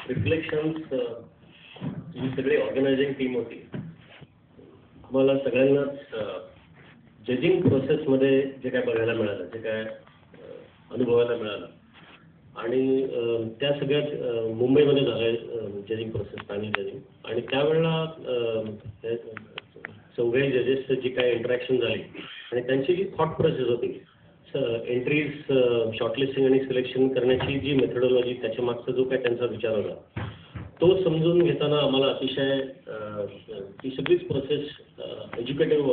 Reflections ही सगळी organising team होती. आम्हाला सगळ्यांनाच जजिंग प्रोसेसमध्ये जे काय बघायला मिळालं, जे काय अनुभवायला मिळालं आणि त्या सगळ्यात मुंबईमध्ये झालं जजिंग प्रोसेस, स्थानिक जजिंग. आणि त्यावेळेला सगळे जजेसचं जी काय इंटरॅक्शन झाली आणि त्यांची जी थॉट प्रोसेस होती, एंट्रीज शॉर्टलिस्टिंग आणि सिलेक्शन करण्याची जी मेथडॉलॉजी, त्याच्या मागचा जो काय त्यांचा विचार होता, तो समजून घेताना आम्हाला अतिशय ती सगळीच प्रोसेस एज्युकेटिव्ह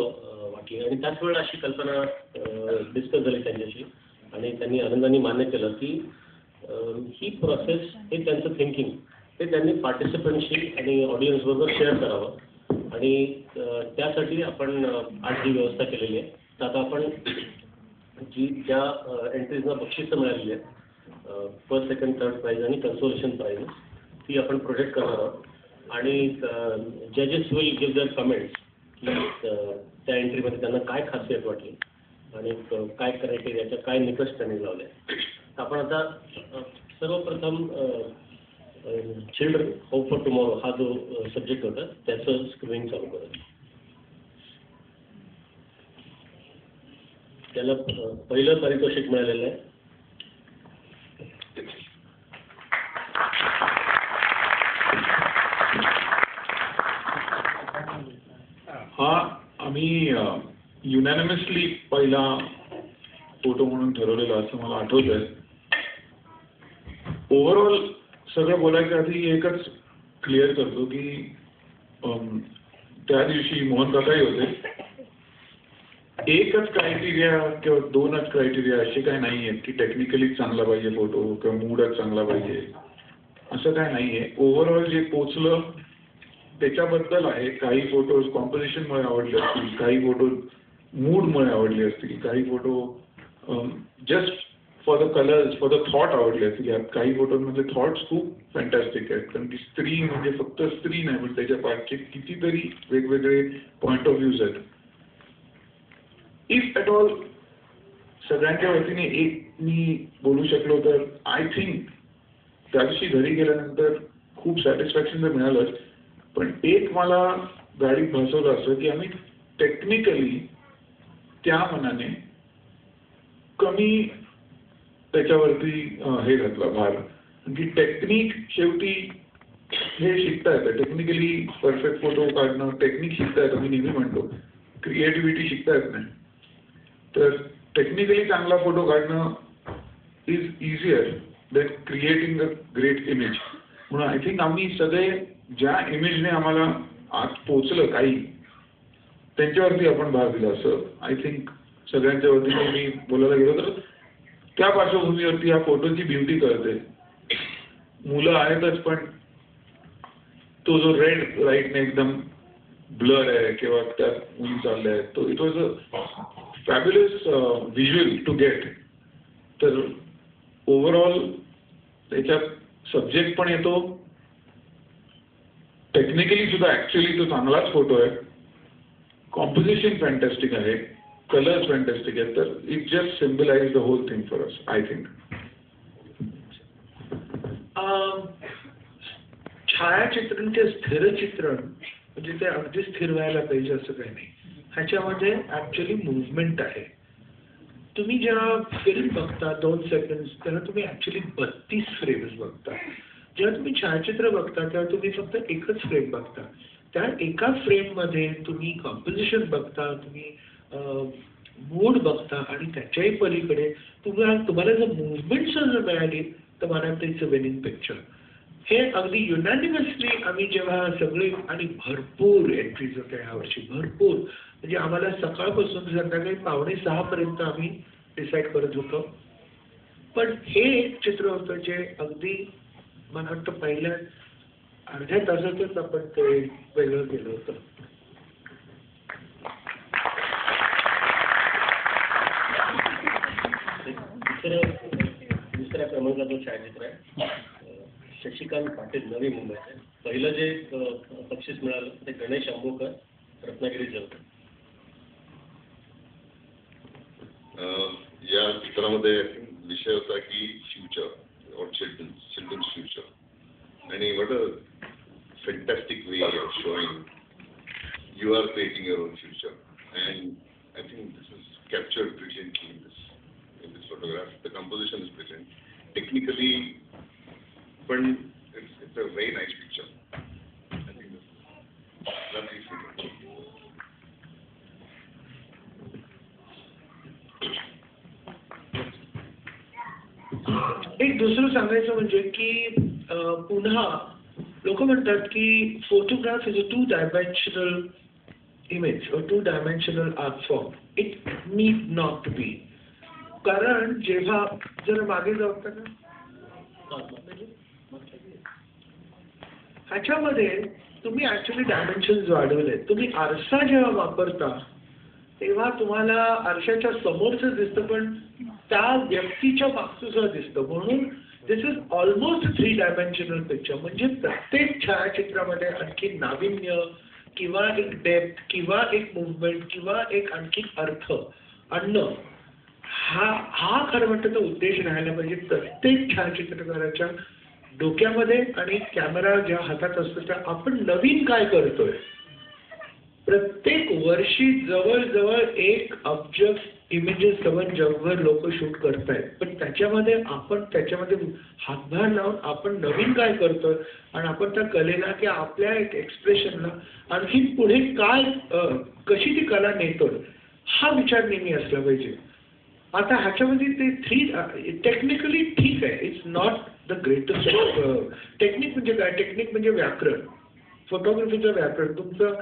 वाटली. आणि त्याच वेळेला अशी कल्पना डिस्कस झाली त्यांच्याशी आणि त्यांनी आनंदाने मान्य केलं की ही प्रोसेस, हे त्यांचं थिंकिंग, ते त्यांनी पार्टिसिपंटशी आणि ऑडियन्सबरोबर शेअर करावं. आणि त्यासाठी आपण आज जी व्यवस्था केलेली आहे, तर आता आपण ज्या एंट्रीजना बक्षिसं मिळालेली आहेत, फर्स्ट, सेकंड, थर्ड प्राईज आणि कन्सोलेशन प्राईज, ती आपण प्रोजेक्ट करणार आहोत. आणि जजेस विल गिव्ह देअर कमेंट्स की त्या एंट्रीमध्ये त्यांना काय खासियत वाटली आणि काय क्रायटेरियाच्या काय निकष त्यांनी लावले. आपण आता सर्वप्रथम चिल्ड्रन होप फॉर टुमॉरो हा जो सब्जेक्ट होता त्याचं स्क्रीनिंग चालू करूया. त्याला पहिलं पारितोषिक मिळालेलं आहे. हा आम्ही युनॅनिमसली पहिला फोटो म्हणून ठरवलेला असं मला आठवतंय. ओव्हरऑल सगळं बोलायच्या आधी एकच क्लिअर करतो की त्या दिवशी मोहन काकाही होते. एकच क्रायटेरिया किंवा दोनच क्रायटेरिया असे काय नाही आहेत की टेक्निकली चांगला पाहिजे फोटो किंवा मूडच चांगला पाहिजे, असं काय नाही आहे. ओव्हरऑल जे पोचलं त्याच्याबद्दल आहे. काही फोटोज कॉम्पोजिशनमुळे आवडले असतील, काही फोटो मूडमुळे आवडले असतील, काही photo just for the colours, for the thought आवडले असतील. यात काही फोटोमध्ये थॉट्स खूप फॅन्टॅस्टिक आहेत, कारण ती स्त्री म्हणजे फक्त स्त्री नाही, पण त्याच्या पाठचे कितीतरी वेगवेगळे पॉईंट ऑफ व्ह्यूज आहेत. इफ ॲट ऑल सगळ्यांच्या वतीने एक मी बोलू शकलो तर आय थिंक त्या दिवशी घरी गेल्यानंतर खूप सॅटिस्फॅक्शन तर मिळालंच, पण एक मला गाडीत भासवलं असं की आम्ही टेक्निकली त्या मनाने कमी त्याच्यावरती हे घातला भार. की टेक्निक शेवटी हे शिकता येतं. टेक्निकली परफेक्ट फोटो काढणं टेक्निक शिकता येतं. मी नेहमी म्हणतो क्रिएटिव्हिटी शिकता येत नाही. तर टेक्निकली चांगला फोटो काढणं is easier than creating a great image. म्हणून आय थिंक आम्ही सगळे ज्या इमेजने आम्हाला आज पोचलं काही त्यांच्यावरती आपण भार दिला असं आय थिंक सगळ्यांच्या वतीने मी बोलायला गेलो तर त्या पार्श्वभूमीवरती या फोटोची ब्युटी कळते. मुलं आहेतच, पण तो जो रेड लाईटने एकदम ब्लर आहे किंवा त्यात मुली चालल्या आहेत, तो it was a fabulous visual to get. तर ओव्हरऑल त्याच्यात सब्जेक्ट पण येतो, टेक्निकली सुद्धा ॲक्च्युली तो चांगलाच फोटो आहे, कॉम्पोजिशन फॅन्टॅस्टिक आहे, कलर्स फॅन्टॅस्टिक आहेत. तर it just symbolise the whole thing for us I think. छायाचित्रण ते स्थिरचित्रण म्हणजे ते अगदी स्थिर व्हायला पाहिजे असं काही नाही. ह्याच्यामध्ये ॲक्च्युली मुवमेंट आहे. तुम्ही जेव्हा फिल्म बघता 2 सेकंड्स, तेव्हा तुम्ही ॲक्च्युली 32 फ्रेम्स बघता. जेव्हा तुम्ही छायाचित्र बघता तेव्हा तुम्ही फक्त एकच फ्रेम बघता. त्या एका फ्रेममध्ये तुम्ही कॉम्पोजिशन बघता, तुम्ही मूड बघता आणि त्याच्याही पलीकडे तुम्हाला जर मुवमेंट्स जर मिळाली तर मला इट्स अ विनिंग पिक्चर. हे अगदी युनॅनिमसली आम्ही जेव्हा सगळे आणि भरपूर एंट्रीज होत्या यावर्षी, भरपूर म्हणजे आम्हाला सकाळपासून संध्याकाळी 5:45 पर्यंत आम्ही डिसाईड करत होतो. पण हे एक चित्र होतं जे अगदी मला वाटतं पहिल्या अर्ध्या तासातच आपण ते वेगळं केलं होतं. दुसऱ्या क्रमांकाचं छायाचित्र आहे शशिकांत पाटील, नवी मुंबईचे. पहिलं जे बक्षीस मिळालं ते गणेश अंबोकर, रत्नागिरीचं होतं. या चित्रामध्ये विषय होता की फ्युचर और चिल्ड्रन्स फ्युचर आणि what a fantastic way of showing you are creating your own future, and I think this is captured brilliantly in this photograph. The composition is brilliant. Technically, but it's a very nice picture. I think this is lovely photo. एक दुसरं सांगायचं म्हणजे की पुन्हा लोक म्हणतात की photograph is a 2-dimensional image or 2-dimensional art form. It need not be. कारण जेव्हा जर मागे जाऊ का ना ह्याच्यामध्ये तुम्ही ऍक्च्युली डायमेन्शन्स वाढवले. तुम्ही आरसा जेव्हा वापरता तेव्हा तुम्हाला आरशाच्या समोरचं दिसतं पण त्या व्यक्तीच्या मागचं सुद्धा दिसतं. म्हणून दिस इज ऑलमोस्ट 3-dimensional पिक्चर. म्हणजे प्रत्येक छायाचित्रामध्ये आणखी नाविन्य किंवा एक डेप्थ किंवा एक मुवमेंट किंवा एक आणखी अर्थ आणणं हा खरं म्हणतं तो उद्देश राहायला पाहिजे प्रत्येक छायाचित्रकाराच्या डोक्यामध्ये. आणि कॅमेरा ज्या हातात असतो त्या आपण नवीन काय करतोय. प्रत्येक वर्षी जवळजवळ 1 अब्ज इमेजेस जगभर लोक शूट करतायत. पण त्याच्यामध्ये हातभार लावून आपण नवीन काय करतोय आणि आपण त्या कलेला किंवा आपल्या एक एक्सप्रेशनला आणखी पुढे काय कशी ती कला नेतोय हा विचार नेहमी असला पाहिजे. आता ह्याच्यामध्ये ते 3 टेक्निकली ठीक आहे. It's not the greatest technique. म्हणजे काय टेक्निक म्हणजे व्याकरण. फोटोग्राफीचं व्याकरण तुमचं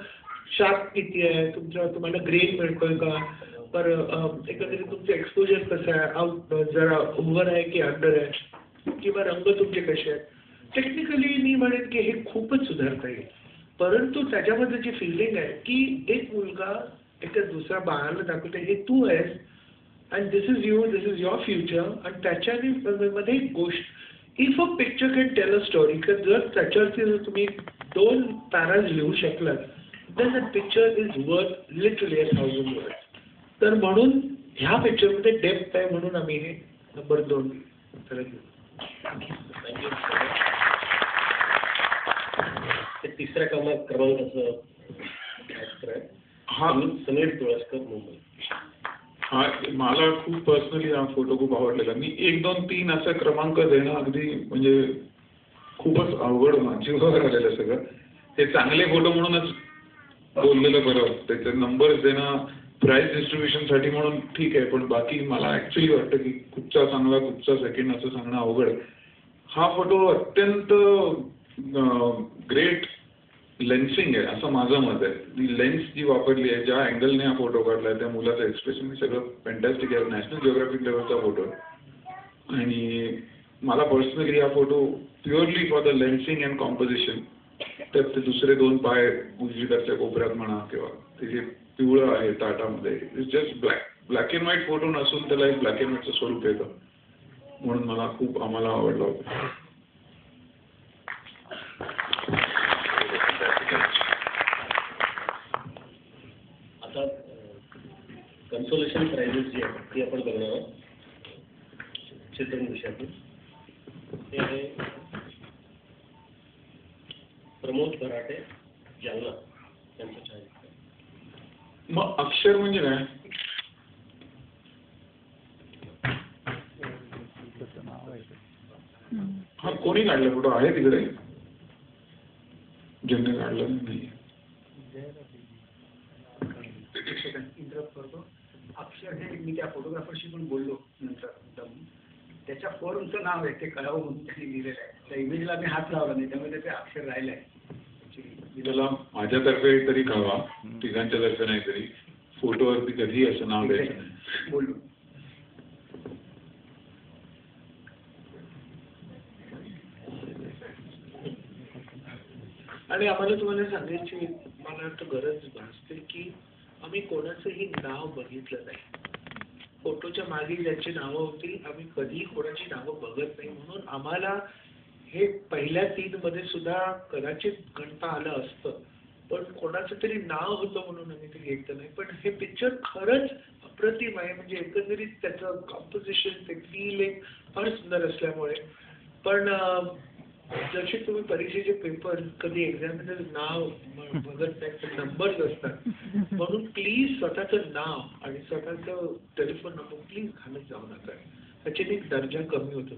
शार्प किती आहे तुम्हाला ग्रेन मिळतोय का पर एकंदरीत तुमचं एक्सपोजर कसं आहे आउट जरा ओव्हर आहे की अंडर आहे किंवा रंग तुमचे कसे आहेत. टेक्निकली मी म्हणेन की हे खूपच सुधारता येईल. परंतु त्याच्यामध्ये जी फिलिंग आहे की एक मुलगा एका दुसऱ्या बाळाला दाखवते हे तू आहेस and this is your future. आणि त्याच्याने मध्ये एक गोष्ट if a picture can tell a story तर जर त्याच्यावरती जर तुम्ही 2 पॅराज लिहू शकलात then the picture is worth literally 1,000 words. तर म्हणून ह्या पिक्चरमध्ये डेप्थ आहे म्हणून आम्ही हे नंबर 2 त्याला घेऊ. तिसऱ्या क्रमांकाचं समीर तुळसकर मुंबई. हा मला खूप पर्सनली हा फोटो खूप आवडलेला. मी 1, 2, 3 असा क्रमांक देणं अगदी म्हणजे खूपच अवघड जीवावर आलेलं सगळं. हे चांगले फोटो म्हणूनच बोललेलं बरं. त्याचे नंबर्स देणं प्राइस डिस्ट्रीब्युशनसाठी म्हणून ठीक आहे पण बाकी मला ऍक्च्युली वाटतं की कुठचा चांगला कुठचा सेकंड असं सांगणं अवघड. हा फोटो अत्यंत ग्रेट लेन्सिंग आहे असं माझं मत आहे. ती लेन्स जी वापरली आहे ज्या अँगलने हा फोटो काढला आहे त्या मुलाचं एक्सप्रेशन सगळं फॅन्टॅस्टिक आहे. नॅशनल जिओग्राफिक लेवलचा फोटो आहे आणि मला पर्सनली हा photo purely for the lensing and composition. तर ते दुसरे 2 पाय उजवीकडच्या कोपऱ्यात म्हणा किंवा ते जे पिवळं आहे ताटामध्ये it's just black and white photo नसून त्याला एक ब्लॅक अँड व्हाईटचं स्वरूप येतं म्हणून मला खूप आम्हाला आवडला होता. आता कन्सोलेशन प्राइजेस जी आहे ती आपण बघणार आहोत चित्रण विषयातून. ते आहे प्रमोद भराटे जालना यांचं छायाचित्र. मग अक्षर म्हणजे काय. हा कोणी काढला फोटो आहे तिकडे ज्यांनी काढला नाही. अक्षर हे मी त्या फोटोग्राफरशी पण बोललो नंतर त्याच्या फोरमचं नाव आहे ते कळावं म्हणून त्यांनी लिहिलेलं आहे. त्या इमेजला मी हात लावला नाही त्यामुळे ते अक्षर राहिलं आहे. त्याला माझ्यातर्फे तरी कळवा तिघांच्या तर्फे नाही तरी फोटोवरती कधी असं नाव द्यायचं नाही. बोललो आणि आम्हाला तुम्हाला सांगायची मला वाटतं गरज भासते की आम्ही कोणाचंही नाव बघितलं नाही. फोटोच्या मागे ज्यांची नावं होती आम्ही कधीही कोणाची नावं बघत नाही. म्हणून आम्हाला हे पहिल्या 3 मध्ये सुद्धा कदाचित गणता आलं असतं पण कोणाचं तरी नाव होतं म्हणून आम्ही ते घेतलं नाही. पण हे पिक्चर खरंच अप्रतिम आहे. म्हणजे एकंदरीत त्याचं कॉम्पोजिशन, ते फिलिंग फार सुंदर असल्यामुळे. पण जसे तुम्ही परीक्षेचे पेपर कधी एक्झामिनर नाव बघत नाही, नंबर्स असतात, म्हणून प्लीज स्वतःचं नाव आणि स्वतःचं टेलिफोन नंबर प्लीज घालत जाऊ नका. त्याच्याने दर्जा कमी होतो.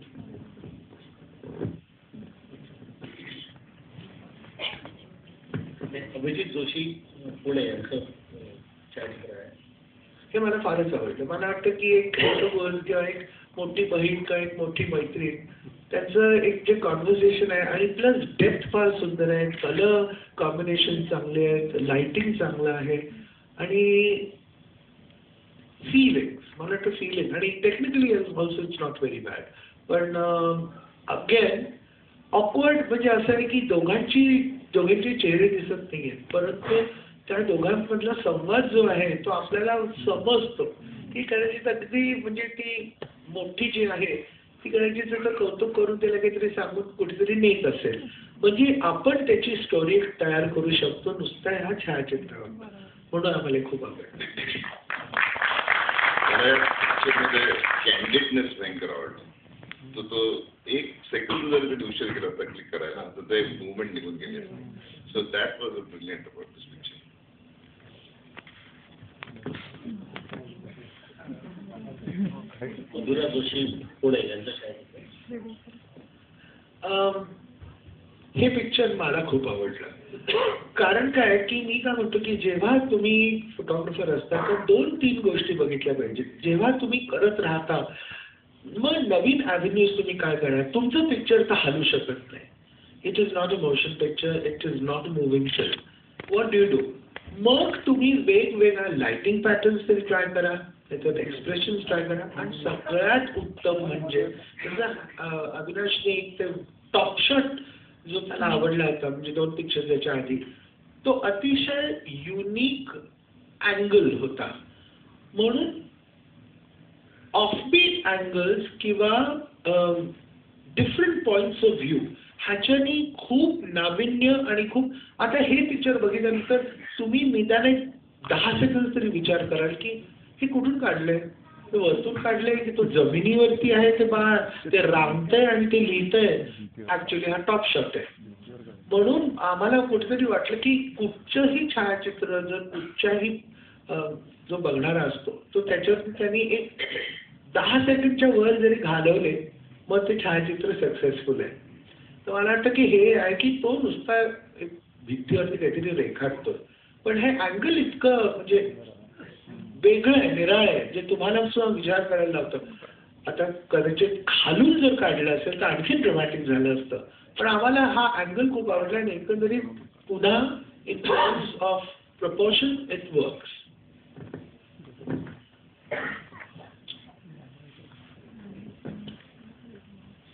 अभिजित जोशी पुणे यांचं छायाचित्र आहे. हे मला फारच आवडलं. मला वाटतं की एक मोठं गोल किंवा एक मोठी बहीण किंवा एक मोठी मैत्रीण, त्याचं एक जे कॉन्व्हर्सेशन आहे आणि प्लस डेप्थ फार सुंदर आहे, कलर कॉम्बिनेशन चांगले आहेत, लाइटिंग चांगलं आहे आणि फिलिंग, मला वाटतं फिलिंग आणि technically also it's not very bad. पण अगेन ऑकवर्ड म्हणजे असं आहे की दोघांचे चेहरे दिसत नाहीयेत, परंतु त्या दोघांमधला संवाद जो आहे तो आपल्याला समजतो की कदाचित अगदी म्हणजे ती मोठी जी आहे ती कदाचित त्याचं कौतुक करून त्याला काहीतरी सांगून कुठेतरी नेत असेल. म्हणजे आपण त्याची स्टोरी तयार करू शकतो नुसता ह्या छायाचित्रावर. म्हणून आम्हाला खूप आवडलं. कॅन्डिडनेस भयंकर आवडलं. तो एक सेकंद जरी त्यांनी उशीर केला होता क्लिक करायला तर ते मुवमेंट निघून गेले. So that was a brilliant about this picture. Madhura Joshi Pune यांचं छायाचित्र. हे पिक्चर मला खूप आवडलं. कारण काय की मी काय म्हणतो की जेव्हा तुम्ही फोटोग्राफर असता तर 2-3 गोष्टी बघितल्या पाहिजेत. जेव्हा तुम्ही करत राहता मग नवीन ॲव्हेन्यूज तुम्ही काय करणार. तुमचं पिक्चर तर हलू शकत नाही. It is not a motion picture, it is not a moving film. What do you do? मग तुम्ही वेगवेगळ्या लाइटिंग पॅटर्न्स तरी ट्राय करा, त्याच्यात एक्सप्रेशन्स ट्राय करा आणि सगळ्यात उत्तम म्हणजे अविनाशने एक टॉप शॉट जो त्याला आवडला होता म्हणजे 2 पिक्चर त्याच्या आधी, तो अतिशय युनिक अँगल होता. म्हणून ऑफबीट अँगल्स किंवा डिफरंट पॉइंट्स ऑफ व्ह्यू ह्याच्यानी खूप नाविन्य आणि खूप. आता हे पिक्चर बघितल्यानंतर तुम्ही निदान 10 सेकंद तरी विचार कराल की हे कुठून काढलंय, ते वरतून काढलंय की तो जमिनीवरती आहे, ते रांगतंय आणि ते लिहितंय. ऍक्च्युली हा टॉप शॉट आहे. म्हणून आम्हाला कुठेतरी वाटलं की कुठचंही छायाचित्र जर कुठच्याही जो बघणारा असतो तो त्याच्यावरती त्यांनी एक 10 सेकंडच्या वर जरी घालवले मग ते छायाचित्र सक्सेसफुल आहे. तर मला वाटतं की हे आहे की तो नुसता भित्तीवरती काहीतरी रेखाटतो, पण हे अँगल इतकं म्हणजे वेगळं आहे, निराळ आहे, जे तुम्हाला सुद्धा विचार करायला लावतं. आता कदाचित खालून जर काढलं असेल तर आणखी ड्रामॅटिक झालं असतं. पण आम्हाला हा अँगल खूप आवडला आणि एकंदरीत पुन्हा in terms of proportion it works.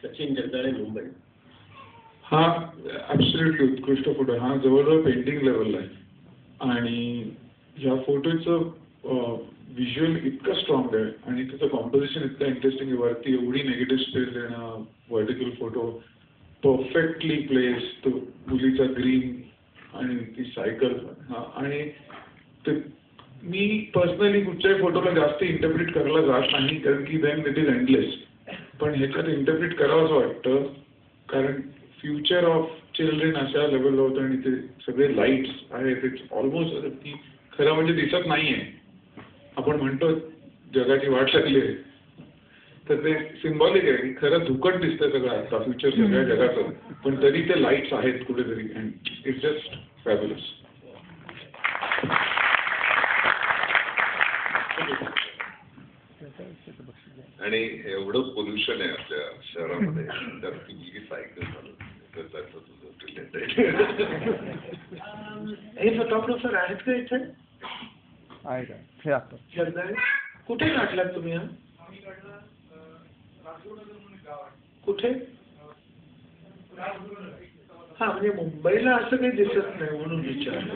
Sachin Jagdale Mumbai. हा ॲब्सोल्युटली उत्कृष्ट फोटो. हा जवळजवळ पेंटिंग लेवलला आहे आणि ह्या फोटोचं व्हिज्युअल इतकं स्ट्रॉंग आहे आणि त्याचं कॉम्पोजिशन इतकं इंटरेस्टिंग आहे. वरती एवढी निगेटिव्ह स्पेस देणं, व्हर्टिकल फोटो परफेक्टली प्लेस, तो मुलीचा ग्रीन आणि ती सायकल. आणि ते मी पर्सनली कुठच्याही फोटोला जास्त इंटरप्रिट करायला जात नाही कारण की देन इट इज एंडलेस. पण ह्याच्यात इंटरप्रिट करावं असं वाटतं कारण फ्युचर ऑफ चिल्ड्रेन अशा लेवलला होतं आणि ते सगळे लाईट्स आहेत, इट्स ऑलमोस्ट की खरं म्हणजे दिसत नाहीये. आपण म्हणतो जगाची वाट लागली आहे तर ते सिम्बॉलिक आहे की खरं धुकट दिसतंय सगळं आता फ्युचर सगळ्या जगाचं, पण तरी ते लाईट्स आहेत कुठेतरी अँड इट्स जस्ट फॅब्युलस. आणि एवढं पोल्युशन आहे आपल्या शहरामध्ये तर ती मुलगी सायकल चालवते. हे फोटोग्राफर आहेत का इथे? कुठे काढलात तुम्ही हा? कुठे? हा म्हणजे मुंबईला असं काही दिसत नाही म्हणून विचारलं.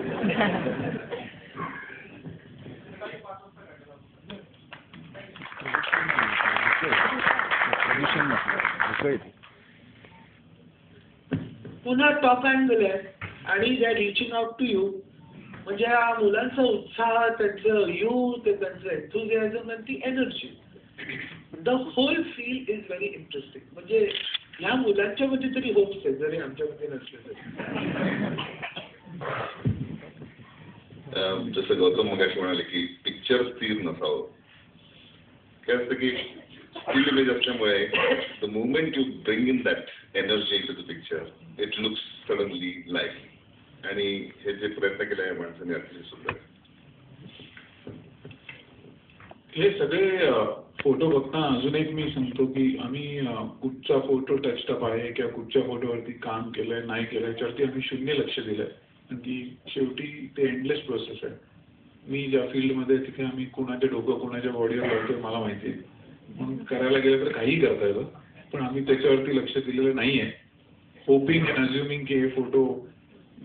पुन्हा टॉप अँगल आहे आणि they are reaching out to you. म्हणजे या मुलांचा उत्साह, त्यांचं youth, त्यांचं enthusiasm आणि ती energy, the whole feel is very interesting. म्हणजे ह्या मुलांच्या मध्ये तरी होप्स आहे, जरी आमच्यामध्ये नसले तरी. जसं गौतम मगाशी म्हणाले की पिक्चर स्थिर नसावं. काय असतं की स्टील इमेज असल्यामुळे the movement you bring in that energy in to the picture it looks suddenly life. आणि हे जे प्रयत्न केले आहे माणसाने अतिशय सुंदर आहे. हे सगळे फोटो बघताना अजून एक मी सांगतो की आम्ही कुठचा फोटो टचटप आहे किंवा कुठच्या फोटोवरती काम केलंय नाही केलंय याच्यावरती आम्ही शून्य लक्ष दिलंय. की शेवटी ते एंडलेस प्रोसेस आहे. मी ज्या फील्डमध्ये तिथे आम्ही कुणाचे डोकं कुणाच्या बॉडीवर लावतोय मला माहिती आहे. म्हणून करायला गेलं तर काहीही करता येतं, पण आम्ही त्याच्यावरती लक्ष दिलेलं नाही आहे. होपिंग अँड अज्युमिंग की हे फोटो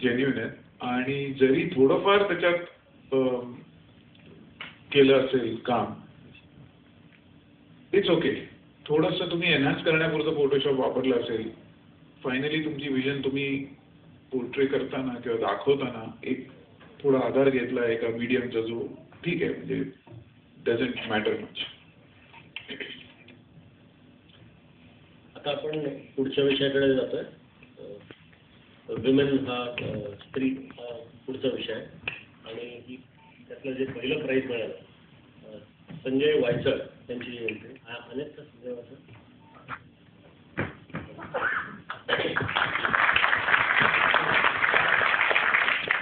जेन्युइन आहेत. आणि जरी थोडंफार त्याच्यात केलं असेल काम, इट्स ओके. थोडंसं तुम्ही एनहान्स करण्यापुरतं फोटोशॉप वापरलं असेल, फायनली तुमची विजन तुम्ही पोर्ट्रे करताना किंवा दाखवताना एक थोडा आधार घेतला एका मीडियमचा, जो ठीक आहे, म्हणजे डझंट मॅटर मच. आता आपण पुढच्या विषयाकडे जातोय. विमेन हा स्त्री हा पुढचा विषय आहे. आणि त्यातलं जे पहिलं प्राईज मिळालं संजय वायचळ त्यांची एंट्री. अनेक संजय वायचळ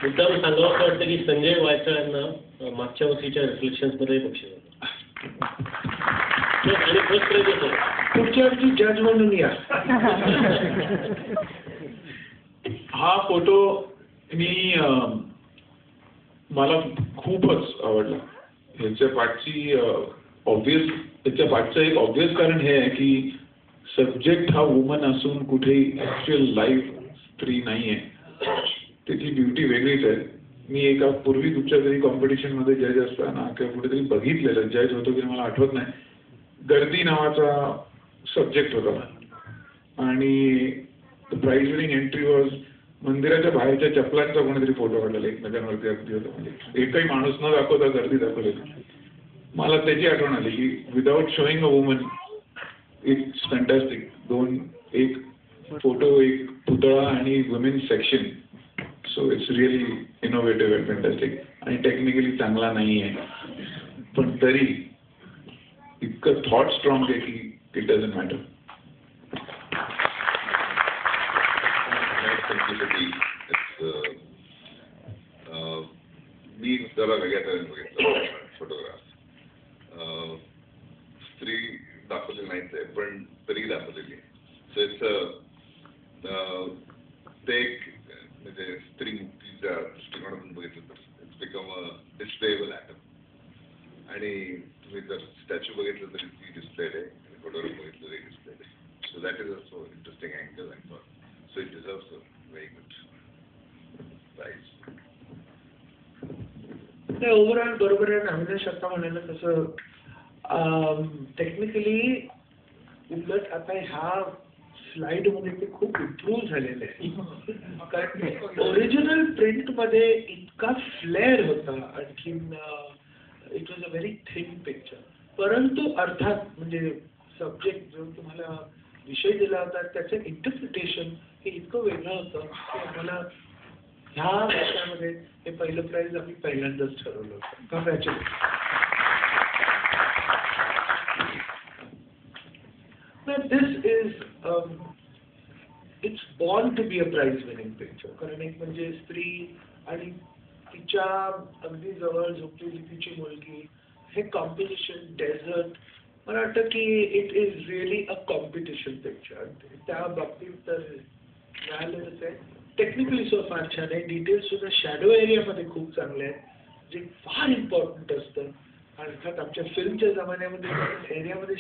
मुद्दाम सांगावं असं वाटतं की संजय वायचळ यांना मागच्या वर्षीच्या रिफ्लेक्शन्समध्ये बक्षीस होतं आणि फर्स्ट प्राईज होतं. पुढच्या वर्षी जज म्हणून या. हा फोटो मला खूपच आवडला. ह्याच्या पाठचं एक ऑब्वियस कारण हे आहे की सब्जेक्ट हा वुमन असून कुठेही ऍक्च्युअल लाईफ स्त्री नाही आहे. त्याची ब्युटी वेगळीच आहे. मी एका पूर्वी कुठच्या तरी कॉम्पिटिशनमध्ये जज असताना किंवा कुठेतरी बघितलेलं, जज होतो की मला आठवत नाही, गर्दी नावाचा सब्जेक्ट होता आणि प्राईज विनिंग एंट्री वॉज मंदिराच्या बाहेरच्या चपलांचा कोणीतरी फोटो काढलेला एकमेकांवरती अगदी होता. म्हणजे एकही माणूस न दाखवता गर्दी दाखवलेली. मला त्याची आठवण आली की without showing a woman it's fantastic. एक फोटो, एक पुतळा आणि women section. So it's really innovative and fantastic. आणि टेक्निकली चांगला नाही आहे, पण तरी इतकं थॉट स्ट्रॉंग आहे की इट डझंट मॅटर. मी जरा वेगळ्या तऱ्हेने बघितलं फोटोग्राफ. स्त्री दाखवली नाहीच आहे, पण तरी दाखवलेली आहे. सो इट्स ते एक म्हणजे स्त्री मुक्तीच्या दृष्टिकोनातून बघितलं तर इट्स बिकम अ डिस्प्लेबल ॲटम. आणि तुम्ही जर स्टॅच्यू बघितलं तरी ती डिस्प्लेड आहे, फोटोग्राफ बघितलं तरी डिस्प्लेड आहे. So that is also interesting angle and for. So it deserves a very good prize. Overall बरोबर आहे. अविनाश आता म्हणाला तसं टेक्निकली उलट आता ह्या स्लाइड मध्ये ते खूप इम्प्रूव्ह झालेलं आहे. कारण ओरिजिनल प्रिंट मध्ये इतका फ्लेअर होता, आणखीन it was a very thin picture. परंतु अर्थात म्हणजे सब्जेक्ट जो तुम्हाला विषय दिला होता त्याचं इंटरप्रिटेशन हे इतकं वेगळं होतं की आम्हाला ह्या विषयामध्ये हे पहिलं प्राईज आम्ही पहिल्यांदाच ठरवलं होतं. Congratulation. This is it's born to be a prize winning picture. कारण एक म्हणजे स्त्री आणि तिच्या अगदी जवळ झोपलेली तिची मुलगी, हे कॉम्पिटिशन, डेझर्ट, मला वाटतं की it is really a competition picture. त्या बाबतीत तर मिळालेलंच आहे. टेक्निकली सो फार छान आहे. डिटेल्स सुद्धा शॅडो एरियामध्ये खूप चांगले आहेत, जे फार इम्पॉर्टंट असतं. अर्थात आमच्या फिल्मच्या जमान्यामध्ये एरियामध्ये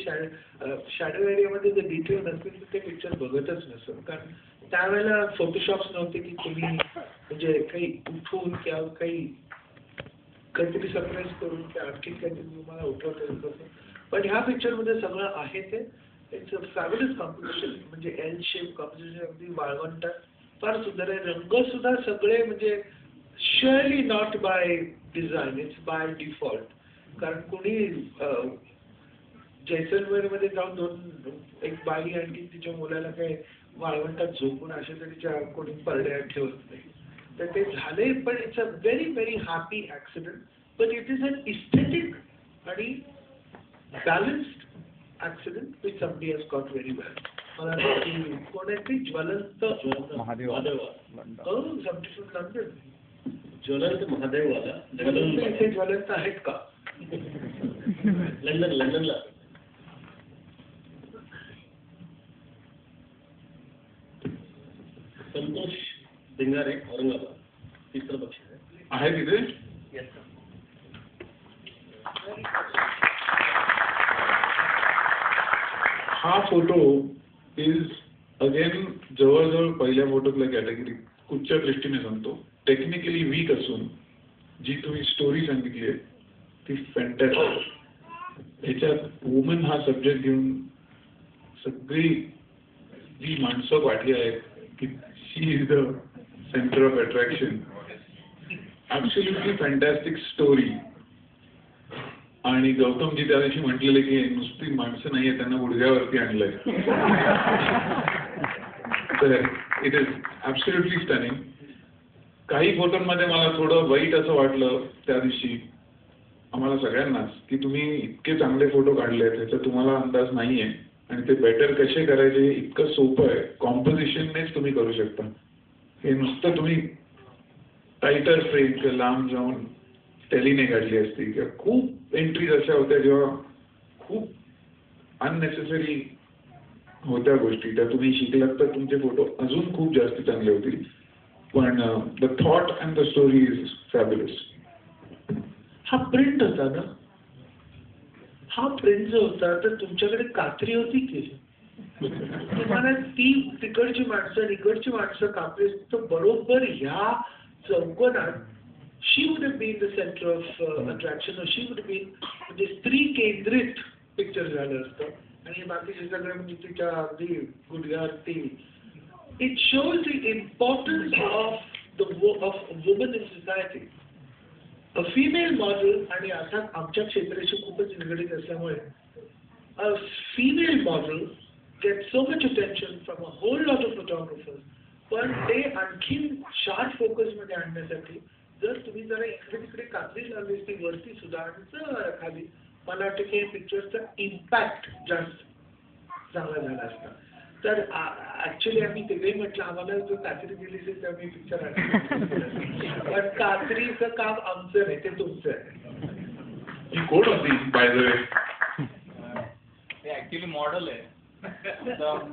शॅडो एरियामध्ये जर डिटेल नसतील तर ते पिक्चर बघतच नसतं. कारण त्यावेळेला फोटोशॉप्स नव्हते की तुम्ही म्हणजे काही उठून किंवा काहीतरी सरप्राईज करून किंवा आणखी काहीतरी तुम्हाला उठवता येत होतं. पण ह्या पिक्चरमध्ये सगळं आहे ते. It's a fabulous composition. म्हणजे एल शेप कॉम्पोजिशन, अगदी वाळवंटात फार सुंदर आहे. रंग सुद्धा सगळे म्हणजे Surely not by design, it's by default. कारण कोणी जैसलमेरमध्ये जाऊन एक बाई आणखी तिच्या मुलाला काही वाळवंटात झोपून अशा तऱ्हेच्या कोणी परड्या ठेवत नाही. तर ते झाले, पण it's a very very happy accident, but it is an aesthetic आणि balanced accident which somebody has got very well. मला कोण आहे ती ज्वलंत महादेव समथिंग फ्रॉम लंडन. ज्वलंत महादेववाला इथे ज्वलंत आहेत का? लंडनला. संतोष भिंगारे औरंगाबाद, तिसरं बक्षीस आहे तिथे. हा फोटो इज अगेन जवळजवळ पहिल्या फोटोतल्या कॅटेगरी कुठच्या दृष्टीने सांगतो, टेक्निकली वीक असून जी तुम्ही स्टोरी सांगितली आहे ती फॅन्टॅस्टिक. ह्याच्यात वुमन हा सब्जेक्ट घेऊन सगळी जी माणसं वाटली आहेत की she is the centre of attraction. Absolutely fantastic story. आणि गौतमजी त्या दिवशी म्हटलेले की नुसती माणसं नाहीये, त्यांना गुडघ्यावरती आणलंय. तर इट इज ॲब्सोल्युटली स्टनिंग. काही फोटोंमध्ये मला थोडं वाईट असं वाटलं त्या दिवशी आम्हाला सगळ्यांनाच की तुम्ही इतके चांगले फोटो काढले त्याचा तुम्हाला अंदाज नाहीये आणि ते बेटर कसे करायचे इतकं सोपं आहे. कॉम्पोजिशननेच तुम्ही करू शकता. हे नुसतं तुम्ही टायटर फ्रेम किंवा लांब जाऊन टेलीने काढली असती किंवा खूप एंट्रीज अशा होत्या जेव्हा खूप अननेसेसरी होत्या गोष्टी त्या तुम्ही शिकलात तर तुमचे फोटो अजून खूप जास्त चांगले होतील. पण the thought and the story is fabulous. हा प्रिंट होता ना, हा प्रिंट जो होता तर तुमच्याकडे कात्री होती की तुम्हाला ती तिकडची माणसं इकडची माणसं कापली तर बरोबर ह्या चौकोनात she would have been the centre of attraction. She would been म्हणजे स्त्री केंद्रित पिक्चर झालं असतं आणि बाकीचे सगळं म्हणजे तिच्या अगदी गुडघ्यावरती. It shows the importance of woman in society. A female model, आणि आता आमच्या क्षेत्राशी खूपच निगडीत असल्यामुळे a female model get so much attention from a whole lot of photographers. पण ते आणखीन शार्प फोकसमध्ये आणण्यासाठी जर तुम्ही जरा इकडे तिकडे कात्री लावली ती वरती सुद्धा आणि जर खाली, मला वाटतं की पिक्चरचा इम्पॅक्ट जास्त चांगला झाला असता. तर ऍक्च्युली आम्ही तिकडे म्हटलं आम्हाला जर कात्री दिली असेल तर आम्ही पिक्चर पण कात्रीचं काम आमचं नाही, ते तुमचं आहे. ही कोण होती बाय द वे? ते ऍक्च्युली मॉडेल आहे.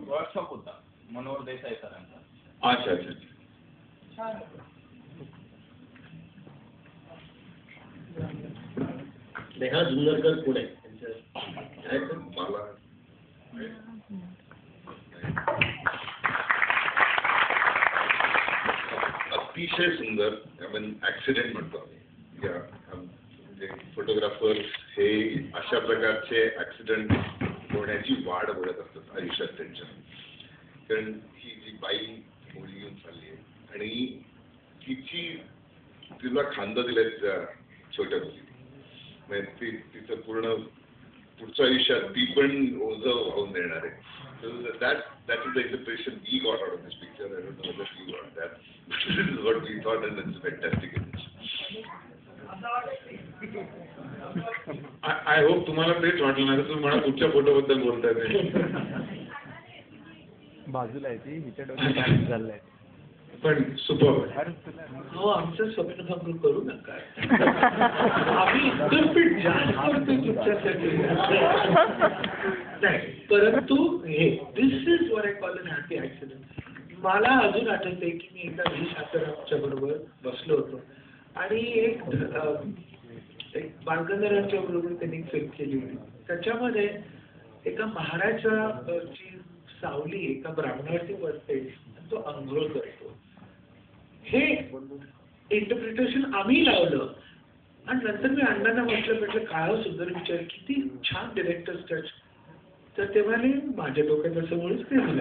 वर्कशॉप होता मनोहर देसाई सरांचा. अच्छा अच्छा. नेहा जुन्नरकर पुणे मला अतिशय सुंदर ऍक्सिडेंट म्हणतो आम्ही या म्हणजे फोटोग्राफर हे अशा प्रकारचे ऍक्सिडेंट होण्याची वाढ बघत असतात आयुष्यात त्यांच्या. कारण ही जी बाई मुली घेऊन चालली आहे आणि तिला खांदा दिलाय त्या छोट्या मुली, म्हणजे तिचं पूर्ण पुढच्या आयुष्यात ती पण ओझं वाहून देणार आहे. That is the interpretation we got out of this picture. I don't know whether you got that. This is what we thought, and it's a fantastic image. I hope तुम्हाला तेच वाटलं ना, तुम्ही मला पुढच्या फोटोबद्दल बोलताय ते. बाजूला आहे ती, हिच्या डोक्यात चाललंय. पण सुपर. हो, आमचं स्वप्नभंग करू नका. आम्ही इतर जास्त करतोय तुमच्यासाठी नाही, परंतु हे this is what I call an happy accident. मला अजून आठवतंय की मी एकदा व्ही शास्त्राच्या बरोबर बसलो होतो आणि एक बालगंधर्वांच्या बरोबर त्यांनी फिल्म केली होती. त्याच्यामध्ये एका महाराजाची सावली एका ब्राह्मणावरती बसते, तो अंघोळ करतो. हे इंटरप्रिटेशन आम्ही लावलं आणि नंतर मी अण्णांना म्हटलं काय सुंदर विचार, किती छान डिरेक्टर टच. तर ते म्हणाले माझ्या डोक्यात असं मुळेच ते म्हणून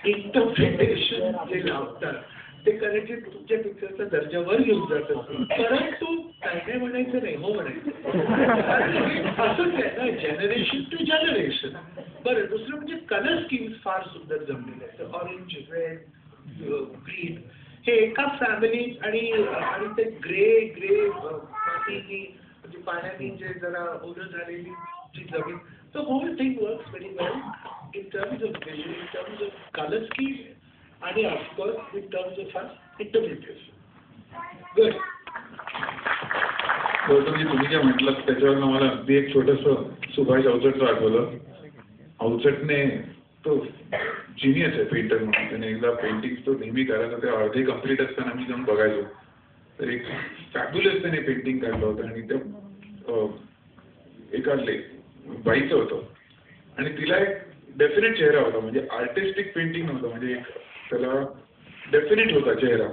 इंटरप्रिटेशन जे लावतात ते कदाचित तुमच्या पिक्चरचा दर्जावर घेऊन जात असतील, परंतु काय काय म्हणायचं नाही, हो म्हणायचं. असंच आहे ना, जनरेशन टू जनरेशन. बरं, दुसरं म्हणजे कलर स्कीम्स फार सुंदर जमलेले आहेत. ऑरेंज, रेड, ग्रीन हे एका फॅमिली आणि ते ग्रे मातीनी म्हणजे पाण्याने जे जरा ओलं झालेली जी जमीन, the whole thing works very well in terms of vision, in terms of color scheme आणि of course in terms of interpretation. Good. तुम्ही जे म्हटलं त्याच्यावर मला अगदी एक छोटंसं सुभाष अवचटचं आठवलं. अवचटने तो जिनियस आहे पेंटर म्हणून. त्याने एकदा पेंटिंग तो नेहमी करायचा, ते अर्धे कम्प्लीट असताना मी जाऊन बघायचो. तर एक फॅब्युलस त्याने पेंटिंग काढलं होतं आणि त्या एका बाईचं होतं आणि तिला एक डेफिनेट चेहरा होता, म्हणजे आर्टिस्टिक पेंटिंग नव्हतं, म्हणजे एक त्याला डेफिनेट होता चेहरा.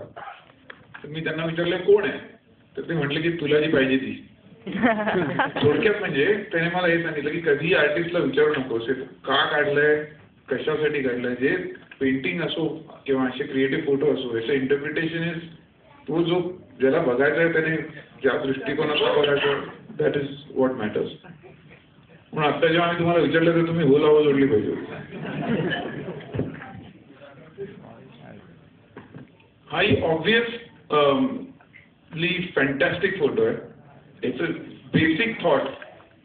तर मी त्यांना विचारलं कोण आहे, तर ते म्हटलं की तुला जी पाहिजे ती. थोडक्यात म्हणजे त्याने मला हे सांगितलं की कधी आर्टिस्टला विचारू नकोस का काढलंय, कशासाठी काढलंय. जे पेंटिंग असो किंवा असे क्रिएटिव्ह फोटो असो, याचं इंटरप्रिटेशन इज तो जो ज्याला बघायचा आहे त्याने ज्या दृष्टिकोनातून बघायचं, दॅट इज व्हॉट मॅटर्स. म्हणून आता जेव्हा आम्ही तुम्हाला विचारलं तर तुम्ही हो लावा जोडली पाहिजे. हा ऑब्वियसली फॅन्टॅस्टिक फोटो आहे. याचं बेसिक थॉट,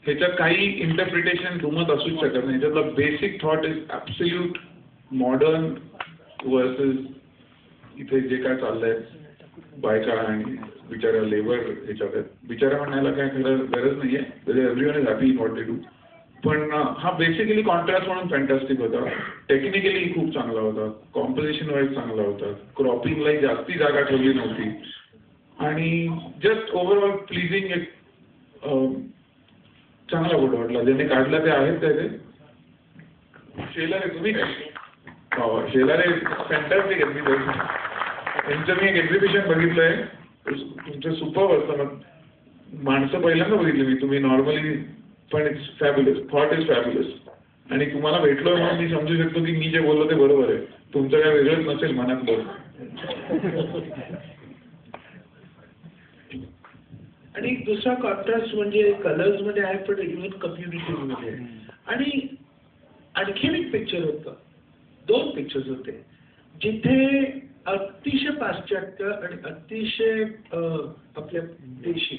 ह्याच्यात काही इंटरप्रिटेशन दुमत असूच शकत नाही. ह्याच्यातला basic thought is absolute modern versus इथे जे काय चाललंय बायका आणि बिचारा लेबर ह्याच्यात आहेत. बिचारा म्हणायला काय खरं गरज नाही आहे, everyone is happy in what they do. पण हा बेसिकली कॉन्ट्रास्ट म्हणून फॅन्टॅस्टिक होता. टेक्निकली खूप चांगला होता, कॉम्पोजिशन वाईज चांगला होता, क्रॉपिंगलाही जास्ती जागा ठेवली नव्हती आणि जस्ट ओव्हरऑल प्लीजिंग एक चांगला फोटो वाटला. ज्याने काढला ते आहेत त्याचे शेलारे. तुम्ही शेलारे फॅन्टॅस्टिक आहेत. मी त्यांचं मी एक एक्झिबिशन बघितलंय, तुमचं सुपर असतं. माणसं पहिल्यांदा बघितली मी, तुम्ही नॉर्मली, पण it's fabulous, thought is fabulous. आणि तुम्हाला भेटलोय म्हणून मी समजू शकतो की मी जे बोललो ते बरोबर आहे. तुमचं काय वेगळंच नसेल मनात बोल. आणि दुसरा कॉन्ट्रास्ट म्हणजे कलर्स मध्ये आहे, पण इव्हन कम्युनिटीज मध्ये. आणि आणखीन एक पिक्चर होतं, 2 पिक्चर्स होते जिथे अतिशय पाश्चात्य आणि अतिशय आपल्या देशी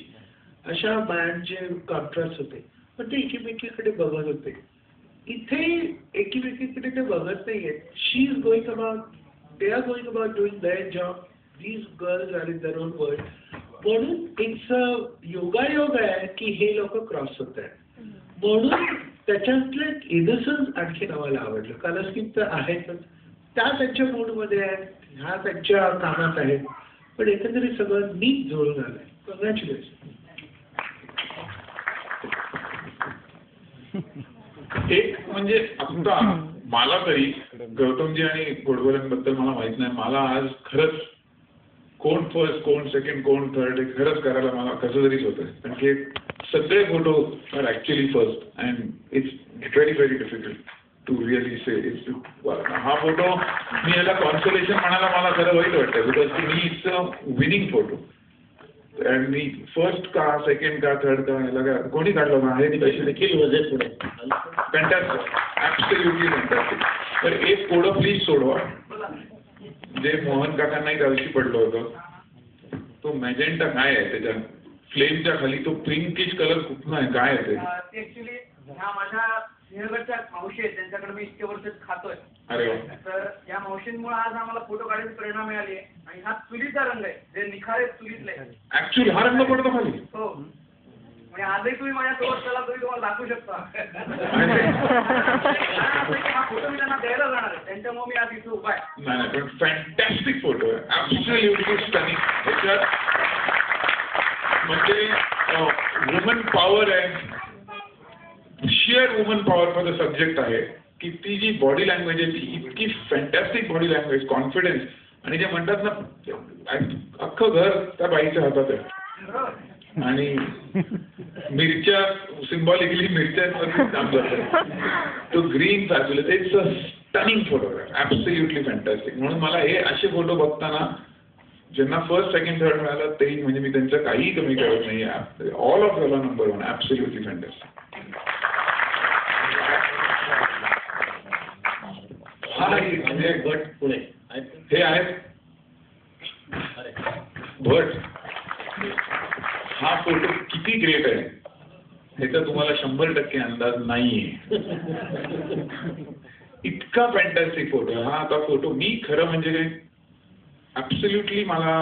अशा बायांचे कॉन्ट्रास्ट होते, पण ते एकीमेकीकडे बघत होते. इथे एकीमेकीकडे ते बघत नाहीयेत. She is going about, they are going about doing their job, these girls are in their own world. म्हणून इट्स योगायोग आहे की हे लोक क्रॉस होत आहेत. म्हणून त्याच्यातले इनसन्स आणखी आम्हाला आवडलं. कलर स्कीम तर आहेतच, त्या त्यांच्या मूडमध्ये आहेत, ह्या त्यांच्या कामात आहेत, पण एकंदरीत सगळं नीट जुळून आलंय. कॉंग्रॅच्युलेशन. एक म्हणजे आता मला तरी गौतमजी आणि घोडबोल्यांबद्दल मला माहित नाही, मला आज खरंच कोण फर्स्ट, कोण सेकंड, कोण थर्ड हे खरंच करायला मला कसं तरीच होतं. कारण की सगळे photo are actually first and it's very very difficult to really say. हा फोटो मी याला कॉन्सोलेशन म्हणायला मला खरं वाईट वाटतं, बिकॉज की me it's a winning photo. आणि मी फर्स्ट का, सेकंड का, थर्ड का, याला काय कोणी काढलं ना, हे पैसे देखील वजन पुढे फॅन्टॅस्टिक, ॲब्सोल्युटली फॅन्टॅस्टिक. तर एक कोडं प्लीज सोडवा जे मोहन काकांनाही त्याविषयी पडलं होतं. तो मॅजेंटा काय आहे, त्याच्या फ्लेमच्या खाली तो पिंकिश कलर कुठून आहे, काय आहे ते? ऍक्च्युली ह्या माझ्या सिंहगडच्या मावशी आहेत, त्यांच्याकडे मी इतके वर्ष खातोय. अरे वा. तर या मावशींमुळे आज आम्हाला फोटो काढायची प्रेरणा मिळाली आहे. आणि हा तुरीचा रंग आहे, जे निखारे तुरीतले. ऍक्च्युअली हा रंग पडतो खाली. हो, म्हणजे आजही तुम्ही माझ्यासोबत चला तरी तुम्हाला दाखवू शकता. हा फोटो मी त्यांना द्यायला जाणार आहे, त्यांच्यामुळे मी आज इथे उभा आहे. नाही पण फॅन्टॅस्टिक फोटो आहे, ॲब्सोल्युटली स्टनिंग. त्याच्यात म्हणजे वुमन पॉवर आहे, shear woman power for the subject आहे की ती जी बॉडी लँग्वेज आहे ती इतकी फॅन्टॅस्टिक बॉडी लँग्वेज, कॉन्फिडन्स. आणि जे म्हणतात ना अख्खं घर त्या बाईच्या हातात आहे. आणि मिरच्या सिम्बॉलिकली मिरच्यांवरती काम करतात. तो green fabulous, it's a stunning photograph, absolutely fantastic. म्हणून मला हे असे फोटो बघताना ज्यांना फर्स्ट सेकंड थर्ड मिळालं तेही म्हणजे मी त्यांचं काहीही कमी करत नाही. All of your number 1, absolutely fantastic. म्हणजे भट पुणे हे आहेत भट. हा फोटो किती ग्रेट आहे ह्याचा तुम्हाला 100% अंदाज नाहीये. इतका फॅन्टॅस्टिक फोटो आहे हा. आता फोटो मी खरं म्हणजे ॲब्सोल्युटली मला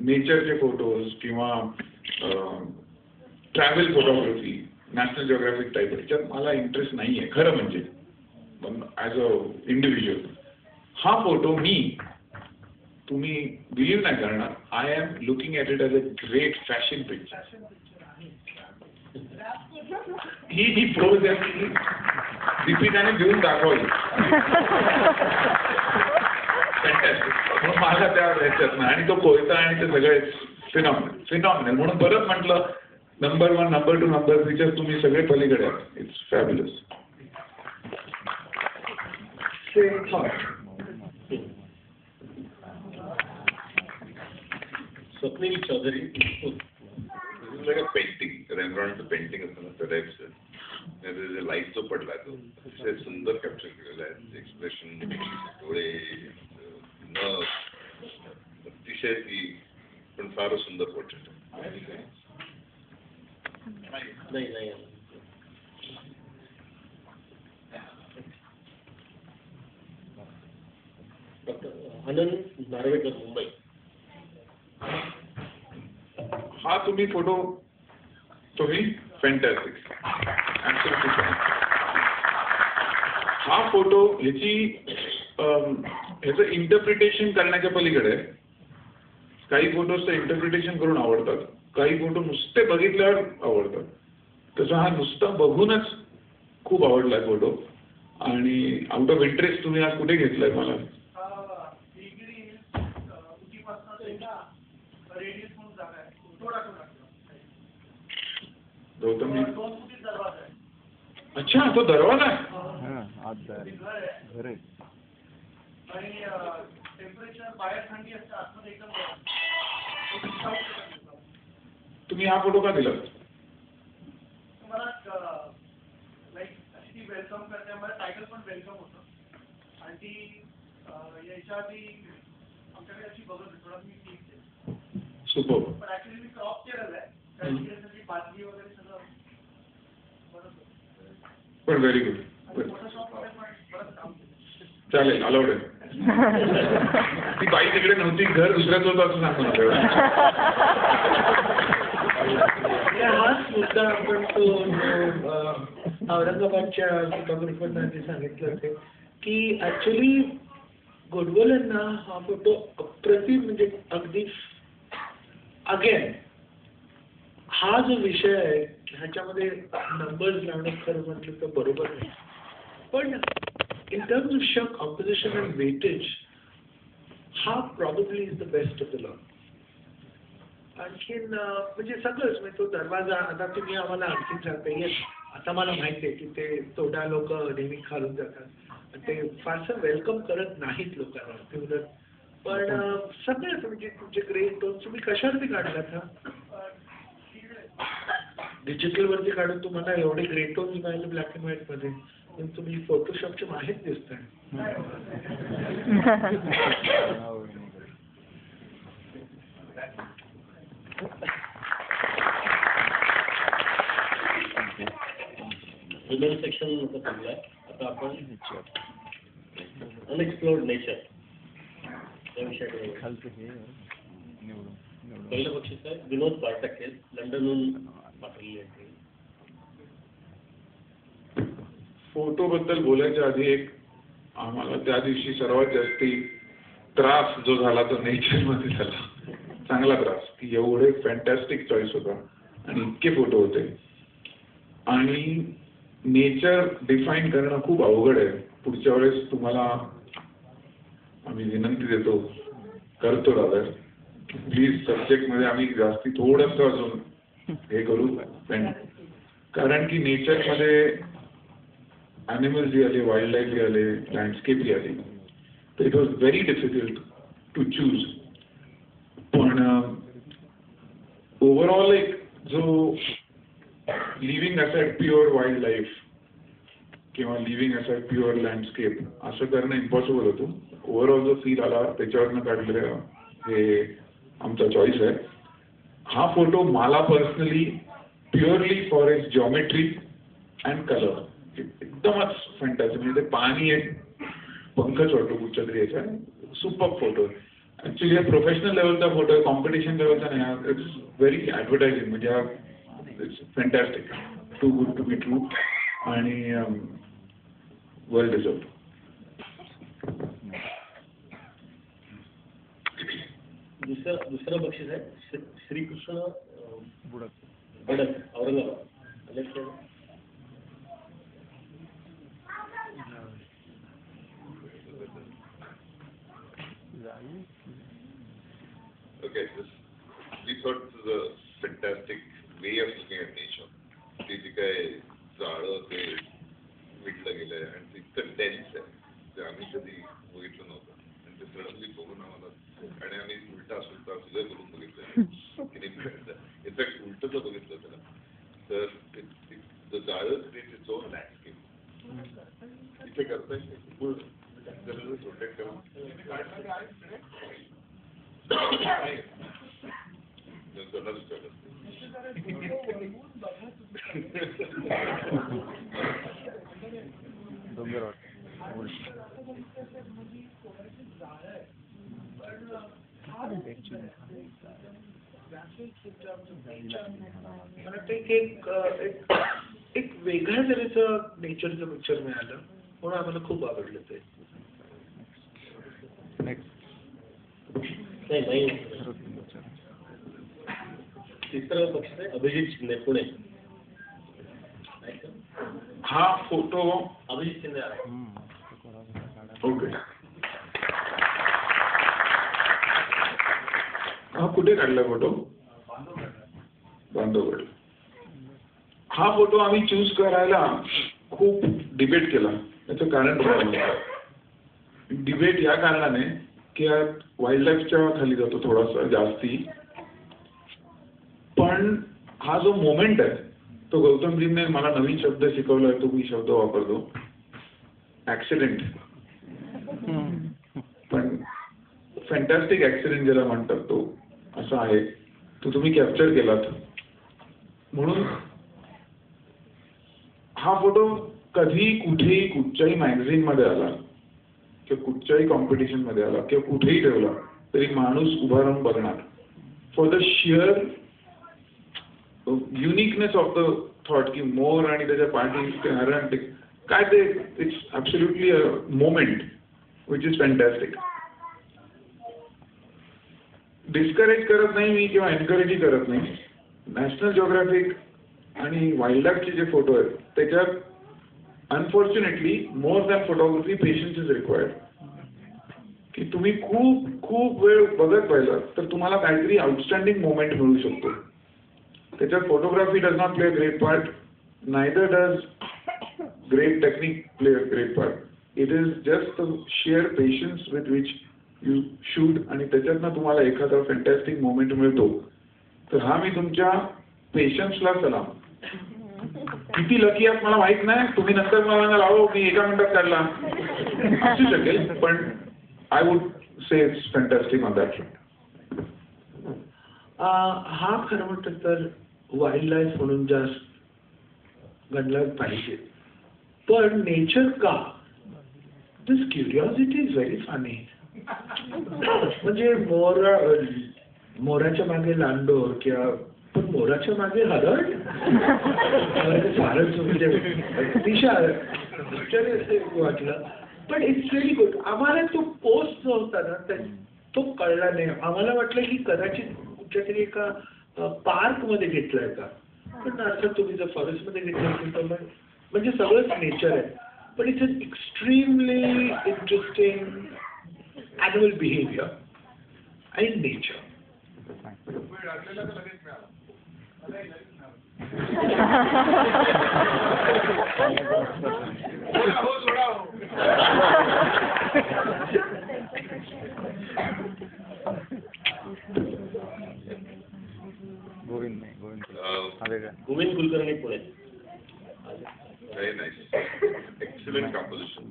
नेचरचे फोटोज किंवा travel photography, National Geographic type ह्याच्यात मला इंटरेस्ट नाही आहे खरं म्हणजे ॲज अ इंडिव्हिज्युअल. हा फोटो तुम्ही बिलीव्ह नाही करणार, I am looking at it as a great fashion picture. ही प्रोज आहे दीपिकाने देऊन दाखवली. म्हणून मला त्या ह्याच्यात नाही. आणि तो कोयता आणि ते सगळे फिनॉमिनल म्हणून परत म्हटलं नंबर 1, नंबर 2, नंबर 3 तुम्ही सगळे पलीकडे आहात. It's fabulous. Same thought. Swapnil Chaudhari. Painting, रेम्ब्रांडचं पेंटिंग असतं ना त्या टाईपचं. लाईटचं पडला तो अतिशय सुंदर कॅप्चर केलेला आहे. एक्सप्रेशन, डोळे, नख, अतिशय ती पण फारच सुंदर पोर्ट्रेट आहे. नाही डॉक्टर आनंद नार्वेकर, मुंबई. हा तुम्ही फोटो फॅन्टॅस्टिक. हा फोटो ह्याचं इंटरप्रिटेशन करण्याच्या पलीकडे. काही फोटोचं इंटरप्रिटेशन करून आवडतात, काही फोटो नुसते बघितल्यावर आवडतात. तसं हा नुसता बघूनच खूप आवडलाय फोटो. आणि आउट ऑफ इंटरेस्ट तुम्ही आज कुठे घेतलाय मला? गौतम, अच्छा तो दरवाजा आहे. तुम्ही हा फोटो का दिला? वेलकम करते मला टायटल पण वेलकम होतं आणि ती याच्या आधी आमच्याकडे अशी बघत थोडा मी ठीक सुपर. पण ऍक्च्युली मी क्रॉप केलेलं आहे कारण त्याची बातमी वगैरे सगळं पण व्हेरी गुड. फोटोशॉप मध्ये पण बरंच काम केलं. चालेल, अलाउड आहे. ती बाई तिकडे नव्हती, घर दुसऱ्याच होतं असं सांगू नका. हाच मुद्दा आपण तो औरंगाबादच्या फोटोग्राफरना जे सांगितलं होते की ऍक्च्युली गोडबोलेंना हा फोटो अप्रतिम म्हणजे अगदी अगेन हा जो विषय आहे ह्याच्यामध्ये नंबर्स लावणं खरं म्हटलं तर बरोबर नाही. पण in terms of show composition and weightage हा probably is the best of the lot. आणखीन म्हणजे सगळंच म्हणजे तो दरवाजा आता तुम्ही आम्हाला आणखीन सांगता येईल. आता मला माहिती आहे की ते तोडा लोक नेहमी खालून जातात, ते फारसं वेलकम करत नाहीत लोकांना. पण सगळ्याच म्हणजे तुमचे ग्रेट टोन तुम्ही कशावरती काढलात? हा डिजिटल वरती काढून तुम्हाला एवढे ग्रेट टोन्स मिळाले ब्लॅक अँड व्हाईट मध्ये, पण तुम्ही फोटोशॉपचे माहीत दिसताय. ह्युमन सेक्शन होतं चांगलं आहे. आता आपण अनएक्सप्लोर्ड नेचर या विषयाकडे पहिलं बक्षीस आहे विनोद बारटक्के, लंडनहून पाठवलेली आहे. फोटो बद्दल बोलायच्या आधी एक आम्हाला त्या दिवशी सर्वात जास्ती त्रास जो झाला तो नेचर मध्ये झाला. चांगला त्रास की एवढे फॅन्टॅस्टिक चॉईस होता आणि इतके फोटो होते. आणि नेचर डिफाईन करणं खूप अवघड आहे. पुढच्या वेळेस तुम्हाला आम्ही विनंती देतो, करतो दादा, प्लीज सब्जेक्टमध्ये आम्ही जास्ती थोडंसं अजून हे करू. कारण की नेचरमध्ये ॲनिमल्सही आले, वाईल्ड लाईफही आले, लँडस्केपही आली. तर it was very difficult to choose. पण ओव्हरऑल एक जो living aside pure wild life किंवा लिव्हिंग असाइड प्युअर लँडस्केप असं करणं इम्पॉसिबल होतं. ओव्हरऑल जो फील आला त्याच्यावरनं काढलेलं हे आमचा चॉईस आहे. हा फोटो मला personally purely for its geometry and colour एकदमच फॅन्टॅस्टिक. म्हणजे ते पाणी एक पंखच वाटतो कुठच्या तरी याचा. Super photo. ॲक्च्युली हा प्रोफेशनल लेवलचा फोटो आहे, कॉम्पिटिशन लेवलचा नाही. It's very advertising. म्हणजे हा it's fantastic. Too good to be true आणि वेल डिझर्व्ड. दुसरं बक्षीस आहे Shrikrishna Badak Aurangabad. Okay, we thought this is a fantastic way of looking at nature. ते जे काय झाडं ते विटलं गेलंय आणि ते इतकं डेन्स आहे ते आम्ही कधी बघितलं नव्हतं. आणि ते सडनली बघून आम्हाला आणि आम्ही उलटा सुलटा सगळं करून बघितलं की नाही. इनफॅक्ट उलट जर बघितलं त्याला तर झाडं ते जो लँडस्केप इथे करता येईल प्रोटेक्ट करून डोंगर मला ते एक वेगळ्या तऱ्हेचं नेचरचं पिक्चर मिळालं म्हणून आम्हाला खूप आवडलं ते. तिसरं बक्षीस आहे अभिजित शिंदे पुणे. हा फोटो अभिजित शिंदे ओके. हा कुठे काढला फोटो? बांधवगड. हा फोटो आम्ही चूज करायला खूप डिबेट केला. त्याचं कारण डिबेट या कारणाने की वाईल्ड लाईफच्या खाली जातो थोडासा जास्ती. पण हा जो मोमेंट आहे तो गौतमजींनी मला नवीन शब्द शिकवलाय. तो मी शब्द वापरतो ऍक्सिडेंट. पण फॅन्टॅस्टिक ऍक्सिडेंट ज्याला म्हणतात तो असा आहे. तो तुम्ही कॅप्चर केलात. म्हणून हा फोटो कधी कुठेही कुठच्याही मॅगझिन मध्ये आला किंवा कुठच्याही कॉम्पिटिशन मध्ये आला किंवा कुठेही ठेवला तरी माणूस उभा राहून बघणार. For the shear uniqueness of the thought की मोर आणि त्याच्या पाठी हरण काय ते it's absolutely a moment which is fantastic. Discourage करत नाही मी किंवा एनकरेजही करत नाही. नॅशनल जिओग्राफिक आणि वाईल्ड लाईफचे जे फोटो आहेत त्याच्यात unfortunately more than photography patience is required. की तुम्ही खूप खूप वेळ बघत पाहिला तर तुम्हाला काहीतरी आउटस्टँडिंग मोमेंट मिळू शकतो. त्याच्यात photography does not play a great part. Neither does great technique play a great part. It is just the share patience with which you shoot आणि त्याच्यातनं तुम्हाला एखादा फॅन्टॅस्टिक मोमेंट मिळतो. तर हा मी तुमच्या पेशन्सला सलाम. किती लकी आहात मला माहित नाही. तुम्ही नंतर मला सांगाल अहो मी एका मिनिटात काढला असू शकेल. पण I would say it's fantastic on that front. हा खरं म्हटलं तर वाईल्ड लाईफ म्हणून जास्त गणला पाहिजे. पण नेचर का? दिस क्युरिओसिटी इज व्हेरी फनी. म्हणजे मोराच्या मागे लांडोर किंवा पण मोराच्या मागे हरण फारच म्हणजे अतिशय वाटलं. पण इट्स व्हेरी गुड. आम्हाला तो पोस्ट जो होता ना तो कळला नाही. आम्हाला वाटलं की कदाचित कुठच्या तरी एका पार्कमध्ये घेतलाय का. पण अर्थात तुम्ही जर फॉरेस्टमध्ये घेतलं असेल तर म्हणजे सगळंच नेचर आहे. पण it's an extremely interesting animal behaviour in nature. Govind नाही, गोविंद हा वेगळा. Govind Kulkarni Pune. Very nice, excellent composition.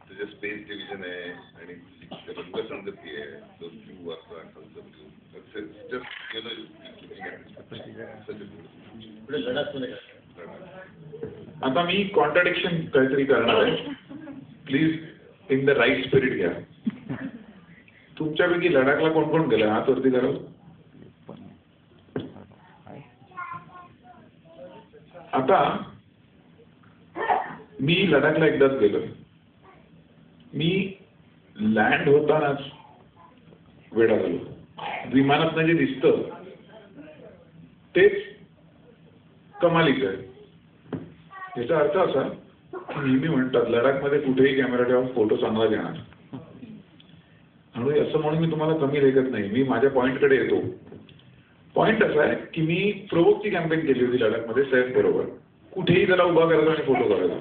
तुझे स्पेस डिव्हिजन आहे आणि रंगसंगती आहे, दोन फ्यू वाजता जस्ट यू नो पुढे लडाखमध्ये का? आता मी कॉन्ट्राडिक्शन काहीतरी करणार आहे. Please in the right spirit घ्या. तुमच्यापैकी लडाखला कोण कोण गेलं हात वरती करा. आता मी लडाखला एकदाच गेलो. मी लँड होतानाच वेडा झालो. विमानात जे दिसतं तेच कमालीचं आहे. याचा अर्थ असा की नेहमी म्हणतात लडाखमध्ये कुठेही कॅमेरा ठेवा, फोटो चांगला घेणार. आणि असं म्हणून मी तुम्हाला कमी लेखत नाही. मी माझ्या पॉईंटकडे येतो. पॉईंट असा आहे की मी प्रोवोकची कॅम्पेन केली होती लडाखमध्ये सैफ बरोबर. कुठेही त्याला उभा करायचा आणि फोटो काढायचा.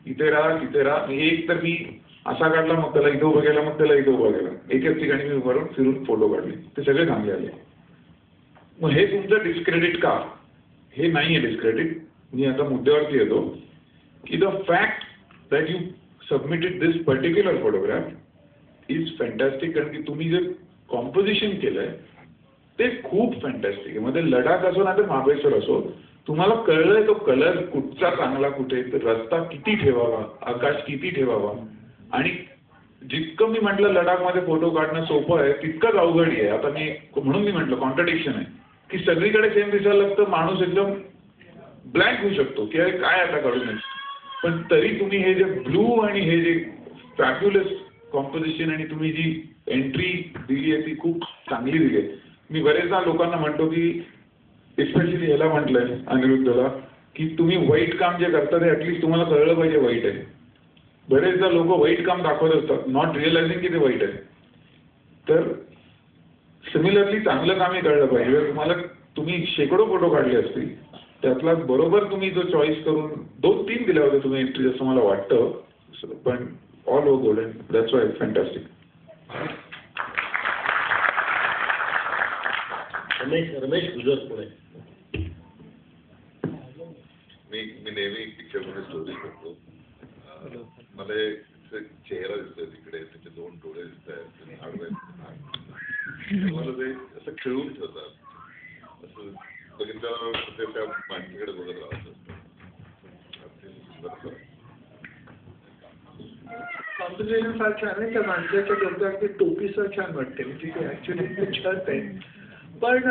इथे राहा तिथे राहा. एक तर मी असा काढला, मग त्याला इथं उभं केला, मग त्याला इथं उभं केला. एकच ठिकाणी मी उभं राहून फिरून फोटो काढले. ते सगळे चांगले आले. मग हे तुमचं डिस्क्रेडिट का? हे नाही आहे डिस्क्रेडिट. मी आता मुद्द्यावरती येतो की the fact that you submitted this particular photograph is fantastic. कारण की तुम्ही जे कॉम्पोजिशन केलंय ते खूप फॅन्टॅस्टिक आहे. मध्ये लडाख असो ना तर महाबळेश्वर असो, तुम्हाला कळलंय तो कलर कुठचा चांगला कुठे, तर रस्ता किती ठेवावा, आकाश किती ठेवावा. आणि जितकं मी म्हटलं लडाखमध्ये फोटो काढणं सोपं आहे तितकंच अवघड आहे. आता मी म्हणून मी म्हटलं कॉन्ट्राडिक्शन आहे की सगळीकडे सेम दिसायला लागतं. माणूस एकदम ब्लँक होऊ शकतो की अरे काय आता काढू नये. पण तरी तुम्ही हे जे ब्लू आणि हे जे फॅब्युलस कॉम्पोजिशन आणि तुम्ही जी एंट्री दिली आहे ती खूप चांगली दिली आहे. मी बरेचदा लोकांना म्हणतो की स्पेशली ह्याला म्हटलंय अनिरुद्धला की तुम्ही वाईट काम जे करता ते ऍटलीस्ट तुम्हाला कळलं पाहिजे वाईट आहे. बरेचदा लोक वाईट काम दाखवत असतात नॉट रिअलायझिंग की ते वाईट आहे. तर सिमिलरली चांगलं कामही कळलं पाहिजे. तुम्हाला तुम्ही शेकडो फोटो काढले असतील, त्यातला बरोबर तुम्ही जो चॉईस करून 2-3 दिल्या होत्या तुम्ही एंट्री असं मला वाटतं. पण all over golden, that's why fantastic. Ramesh Gujar Pune. मी नेहमी पिक्चरमध्ये स्टोरी करतो. मला एक चेहरा दिसतोय तिकडे, त्याचे 2 डोळे दिसत आहेत आडवे. मला ते असं खेळून ठेवतात. असं बघितल्यावर ते त्या माणसाकडे बघत राहत कॉम्पोजिशन फार छान आहे. त्या माणसाच्या डोक्यावरती टोपीसह छान वाटते. म्हणजे ती ऍक्च्युली ते छत आहे. पण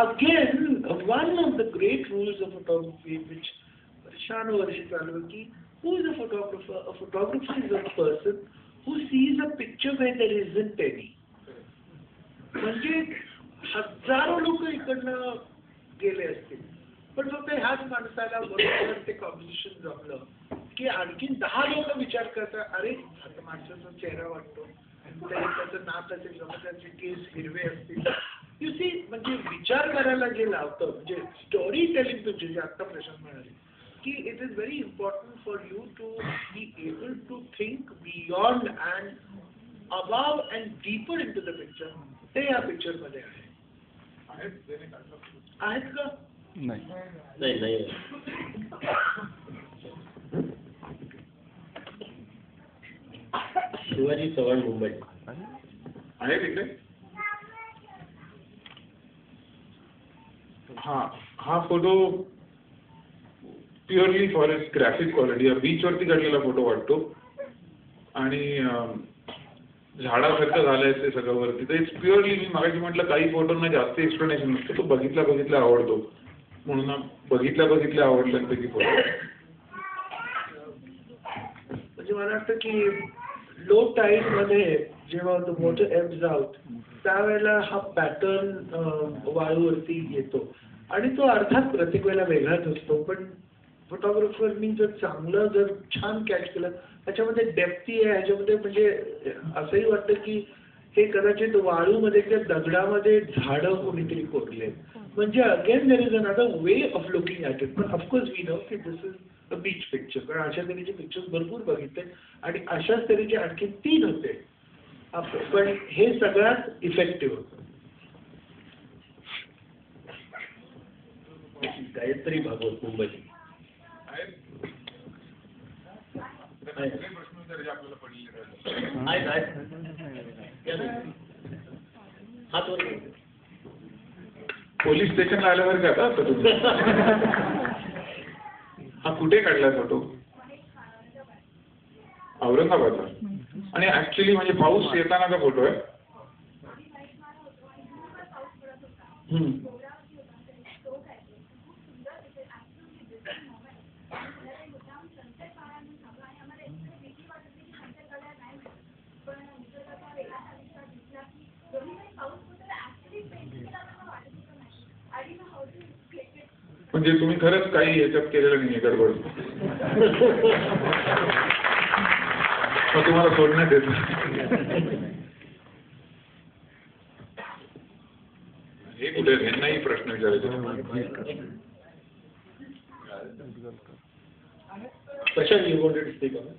again one of the great rules of photography which वर्षानुवर्षे चालू की who is a photographer? A photographer is a person who sees a picture where there isn't any. म्हणजे हजारो लोक इकडनं गेले असतील पण फक्त ह्याच माणसाला बरोबर ते कॉम्पोजिशन जमलं की आणखीन 10 लोक विचार करतात अरे आता माणसाचा चेहरा वाटतो, त्याचं नाक असेल, त्याचे केस हिरवे असतील. यू सी म्हणजे विचार करायला जे लावतं म्हणजे स्टोरी टेलिंग तुमची जे आत्ता प्रश्न म्हणाले की it is very important for you to be able to think beyond and above and deeper into the picture. ते या पिक्चर मध्ये आहे. आहेत का? नाही. शिवाजी चव्हाण मुंबई आहे तिकडे. हा photo purely for it's graphic quality. बीचवरती काढलेला फोटो वाटतो आणि झाडासारखं झालंय ते सगळं वरती. तर इट्स प्युअरली मी मागाशी म्हटलं काही फोटोंना जास्त एक्सप्लेनेशन नसतं. तो बघितल्या आवडतो म्हणून बघितल्या आवडल्यापैकी फोटो. म्हणजे मला वाटतं की लो टाईड मध्ये जेव्हा तो वॉटर एब्स आउट त्यावेळेला हा पॅटर्न वाळूवरती येतो आणि तो अर्थात प्रत्येक वेळेला वेगळाच असतो. पण फोटोग्राफरनी जर चांगलं जर छान कॅच केलं त्याच्यामध्ये डेप्थी आहे. ह्याच्यामध्ये म्हणजे असंही वाटतं की हे कदाचित वाळूमध्ये त्या दगडामध्ये झाडं कोणीतरी कोरले म्हणजे again there is another way of looking at it. पण ऑफकोर्स वी नो की दिस इज अ बीच पिक्चर, कारण अशा तऱ्हेचे पिक्चर्स भरपूर बघितले आणि अशाच तऱ्हेचे आणखी 3 होते. पण हे सगळ्यात इफेक्टिव्ह होतं. गायत्री भागवत मुंबई. हात वर करा. पोलीस स्टेशनला आल्यावर का आता तुम्ही हा कुठे काढलाय फोटो? औरंगाबादला. आणि ऍक्च्युली म्हणजे पाऊस येतानाचा फोटो आहे. म्हणजे तुम्ही खरंच काही याच्यात केलेलं नाहीये गडबड. मग तुम्हाला सोडण्यात येत. हे कुठे यांनाही प्रश्न विचारायचे. Prashant, you wanted to speak on it?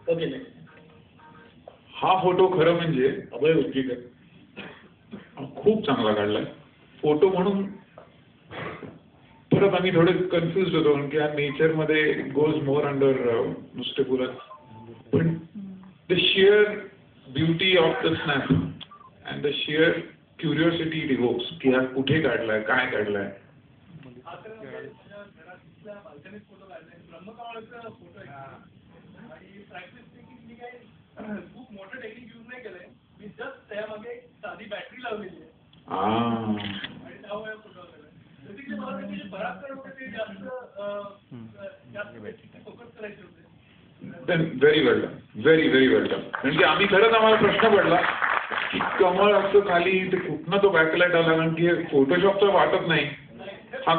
Okay, next. हा फोटो खरं म्हणजे अभय उजगीकर. खूप चांगला काढलाय फोटो म्हणून. परत आम्ही थोडे कन्फ्युज होतो कारण की हा नेचर मध्ये गोज मोर अंडर नुसते फुलं. पण the sheer beauty of the snap and the sheer curiosity it evokes की हा कुठे काढलाय, काय काढलाय. खूप मोठं टेक्निक यूज नाही केलंय मी. जस्ट त्यामागे साधी बॅटरी लावलेली आहे आणि त्यामुळे फोटो केलाय. बेसिकली मला त्याचे बराचसा ते जास्त फोकस करायचे होते. Very well done, very well done. म्हणजे आम्ही खरंच आम्हाला प्रश्न पडला की कमळ असं खाली ते कुठनं तो बॅकलाईट आला, कारण की फोटोशॉपचं वाटत नाही. हा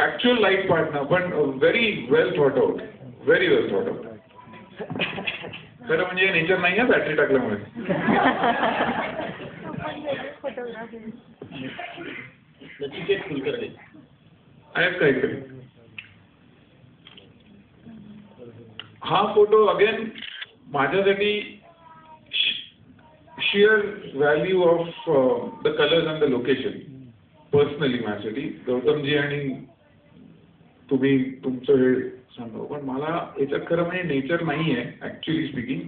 ऍक्च्युअल लाईट पार्टनर, पण व्हेरी वेल थॉट आउट, व्हेरी वेल थॉट आउट. खरं म्हणजे नेचर नाही आहे बॅटरी टाकल्यामुळे. नचिकेत कुलकर्णी आहेत काहीतरी. हा फोटो अगेन माझ्यासाठी shear value of the colours and the location personally माझ्यासाठी. गौतमजी आणि तुम्ही तुमचं हे सांगा, पण मला याच्यात खरं म्हणजे नेचर नाही आहे ऍक्च्युअली स्पीकिंग.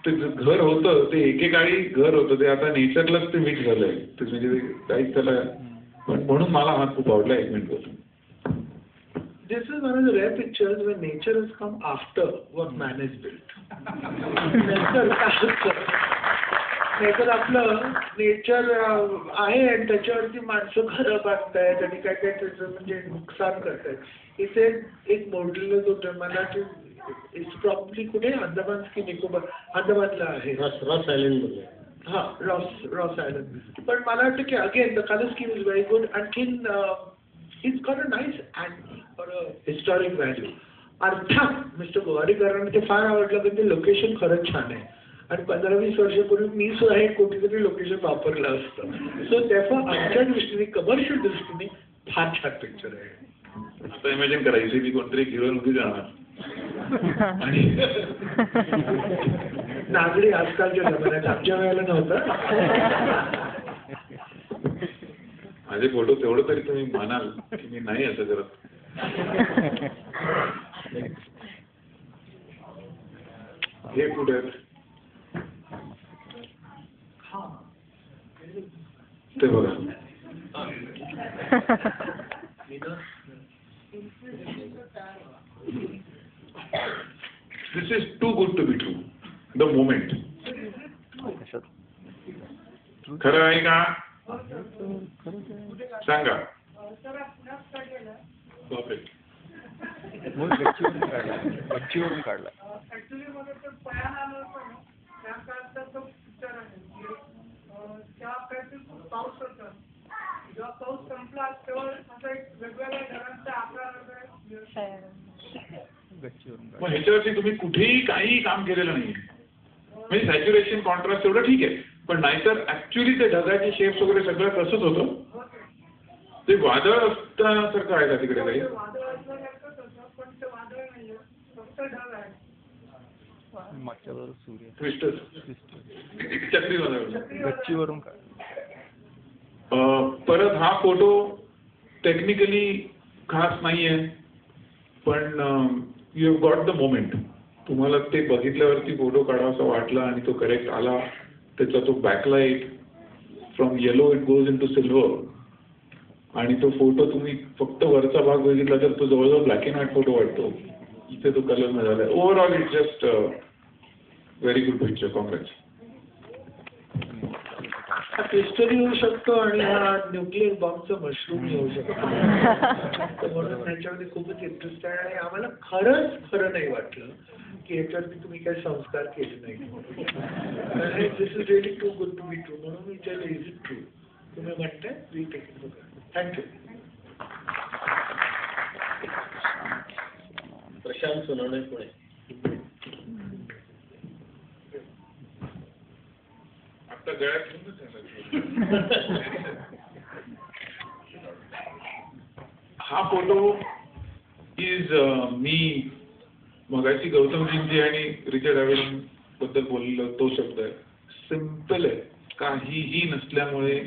ते घर होतं ते एकेकाळी घर होतं, ते आता नेचरलाच ते मिक्स झालंय. ते म्हणजे काहीच त्याला. पण म्हणून मला हा खूप आवडला. 1 minute. This is one of the rare pictures where nature has come after what man has built. नाहीतर आपलं नेचर आहे आणि त्याच्यावरती माणसं घरं बांधतायत आणि काय काय त्याचं म्हणजे नुकसान करतायत. इथे एक मोडलेलं जो मला इट्स प्रॉब्ली कुठे अंदमान की निकोबार, अंदमानला आहे. रॉस आयलंड मध्ये. हा, रॉस आयलंड. पण मला वाटतं की again the colour scheme is very good. आणखीन it's got a nice and or historic value. अर्थात मिस्टर गोवारीकरांना ते फार आवडलं पण ते लोकेशन खरंच छान आहे. आणि 15-20 वर्षापूर्वी मी सुद्धा हे कुठेतरी लोकेशन वापरलं असतं. सो त्याचा आमच्या दृष्टीने कमर्शियल दृष्टीने फार छान पिक्चर आहे. आता इमॅजिन करायची ती कोणतरी हिरोईन होती जाणार आणि नागडी आजकालच्या जमान्यात, आमच्या वेळेला नव्हतं. माझे फोटो तेवढं तरी तुम्ही म्हणाल की मी नाही असं करत. हे कुठे आहेत ते बघा. This is too good to be true. The moment. खरं आहे का सांगा. बापरे. गच्चीवरून काढला. ऍक्च्युली मला तर पयान आलं होतं ना त्या काळात तो पिक्चर आहे. त्या काळात पाऊस होता. जेव्हा पाऊस संपला तेव्हा आता एक वेगवेगळ्या घरांचा आकार मग ह्याच्यावरती तुम्ही कुठेही काही काम केलेलं नाही. म्हणजे सॅच्युरेशन कॉन्ट्रास्ट एवढं ठीक आहे, पण नाहीतर ऍक्च्युली ते ढगाचे शेप्स वगैरे सगळं तसंच होतं. ते वादळ असल्यासारखं आहे का तिकडे काही? ते वादळ असल्यासारखंच होतं, पण ते वादळ नाहीये, फक्त ढग आहे. मागच्या बाजूला सूर्य क्रिस्टल चक्रीवादळ. गच्चीवरून काढ. परत हा फोटो टेक्निकली खास नाहीये, पण you have got the moment. तुम्हाला ते बघितल्यावरती फोटो काढावासा वाटला आणि तो करेक्ट आला. त्याचा तो backlight from yellow it goes into silver, आणि तो फोटो तुम्ही फक्त वरचा भाग बघितला तर तो जवळजवळ ब्लॅक अँड व्हाईट फोटो वाटतो. इथे तो कलर न झाला. Overall it just very good picture. Congrats. हा पिस्टल येऊ शकतो आणि हा न्यूक्लिअर बॉम्बचा मशरूम येऊ शकतो. म्हणून त्याच्यामध्ये खूपच इंटरेस्ट आहे आणि आम्हाला खरं नाही वाटलं की याच्यावरती तुम्ही काही संस्कार केले नाही. This is really too good to be true. म्हणून मी विचारलं इज इट ट्रू. तुम्ही म्हणताय we take it. Thank you. Prashant Sonawane, Pune. आता गळ्यात हा फोटो इज मी मगाशी गौतमजींची आणि रिचर्ड अवेलन बद्दल बोललेलो तो शब्द आहे. सिम्पल आहे, काहीही नसल्यामुळे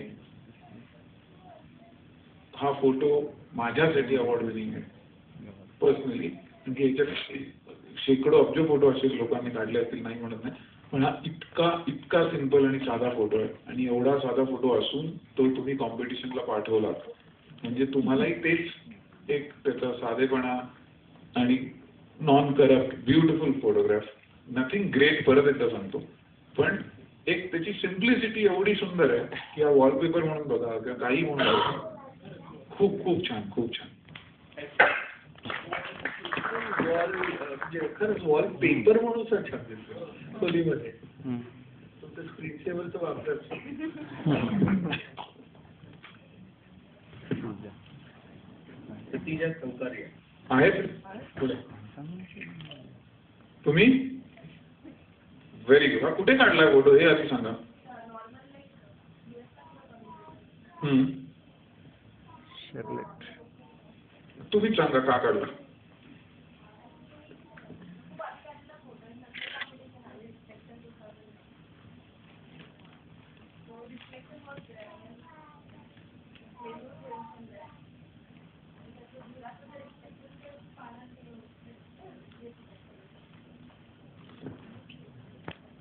हा फोटो माझ्यासाठी अवॉर्ड विनिंग आहे पर्सनली. म्हणजे याच्यात शेकडो अब्ज फोटो असे लोकांनी काढले असतील, नाही म्हणत नाही, पण हा इतका सिंपल आणि साधा फोटो आहे. आणि एवढा साधा फोटो असून तो तुम्ही कॉम्पिटिशनला पाठवलात म्हणजे तुम्हालाही तेच एक त्याचा साधेपणा आणि non corrupt beautiful photograph. Nothing great, परत एकदा सांगतो, पण एक त्याची सिम्प्लिसिटी एवढी सुंदर आहे की हा वॉलपेपर म्हणून बघा किंवा काही म्हणून बघा, खूप खूप छान, खूप छान. वॉल म्हणजे खरंच वॉल पेपर म्हणून छान दिसतो खोलीमध्ये. तुमचं स्क्रीन सेव्हरचं वापरत. सतीजा कंकारिया आहेत पुणे. तुम्ही? Very good. हा कुठे काढलाय फोटो हे आधी सांगा. शेरलेट. तुम्हीच सांगा का काढला.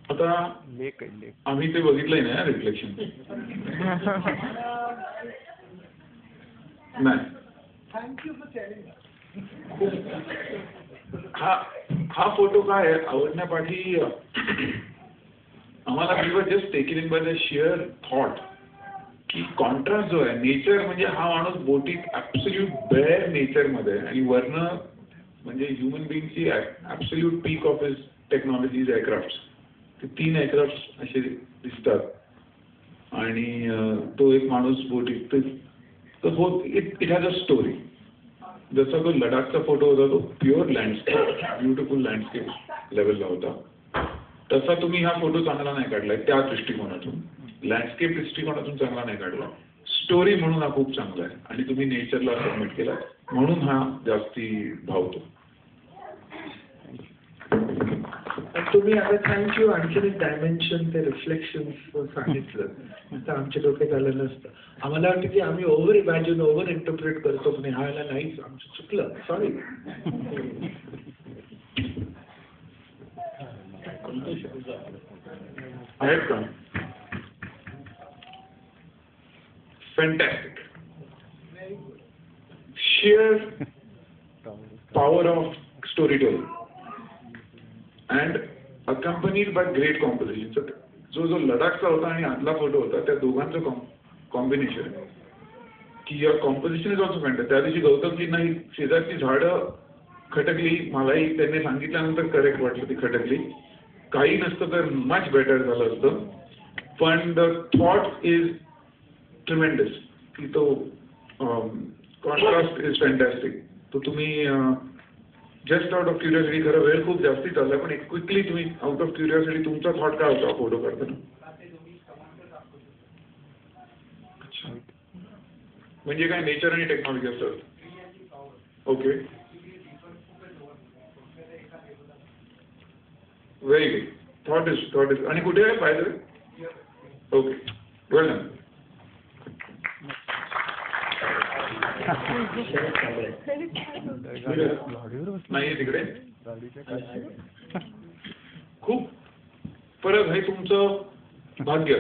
आता लेक आहे लेक. आम्ही ते बघितलंय ना रिफ्लेक्शन. नाही, थँक्यू फॉर शेअरिंग. हा फोटो काय आहे आवडण्यापाठी आम्हाला we were just taken in by the sheer thought की कॉन्ट्रास्ट जो आहे नेचर, म्हणजे हा माणूस बोटीत ऍब्सोल्यूट बेअर नेचरमध्ये आणि वर्ण म्हणजे ह्युमन बिईंगची absolute peak of his technologies aircraft. ते 3 एअरक्राफ्ट असे दिसतात आणि तो एक माणूस बोटीत. तर इट हॅज अ स्टोरी. जसा तो लडाखचा फोटो होता तो प्युअर लँडस्केप, ब्युटिफुल लँडस्केप लेवलला होता, तसा तुम्ही हा फोटो चांगला नाही काढलाय त्या दृष्टिकोनातून. लँडस्केप दृष्टिकोनातून चांगला नाही काढला. स्टोरी म्हणून हा खूप चांगला आहे आणि तुम्ही नेचरला सबमिट केला म्हणून हा जास्ती भावतो. तुम्ही आता थँक्यू. आणखी एक डायमेन्शन ते रिफ्लेक्शन सांगितलं तर आमच्या डोक्यात आलं नसतं. आम्हाला वाटतं की आम्ही ओव्हर इमॅजिन ओव्हर इंटरप्रेट करतो, पण ह्या वेळेला नाहीच. आमचं चुकलं, सॉरी. आहेत का? Fantastic. sheer power of storytelling and accompanied by great composition. So, जो लडाखचा होता आणि आदला फोटो होता त्या दोघांचं कॉम्बिनेशन की your composition is also fantastic. त्या दिवशी गौतमजींना ही शेजारची झाडं खटकली, मलाही त्यांनी सांगितल्यानंतर करेक्ट वाटलं ती खटकली. काही नसतं तर मच बेटर झालं असतं. पण द थॉट इज ट्रिमेंडस की तो कॉन्ट्रास्ट इज फॅन्टॅस्टिक. तो तुम्ही जस्ट आउट ऑफ क्युरियोसिटी, खरं वेळ खूप जास्ती चालला पण एक क्विकली तुम्ही आउट ऑफ क्युरियोसिटी तुमचा थॉट काय होता फोटो करताना? म्हणजे काय नेचर आणि टेक्नॉलॉजी असतं. Okay, very good. Thought is आणि कुठे आहे फायदा? ओके, वेल डन. नाही तिकडे खूप परत हे तुमचं भाग्य.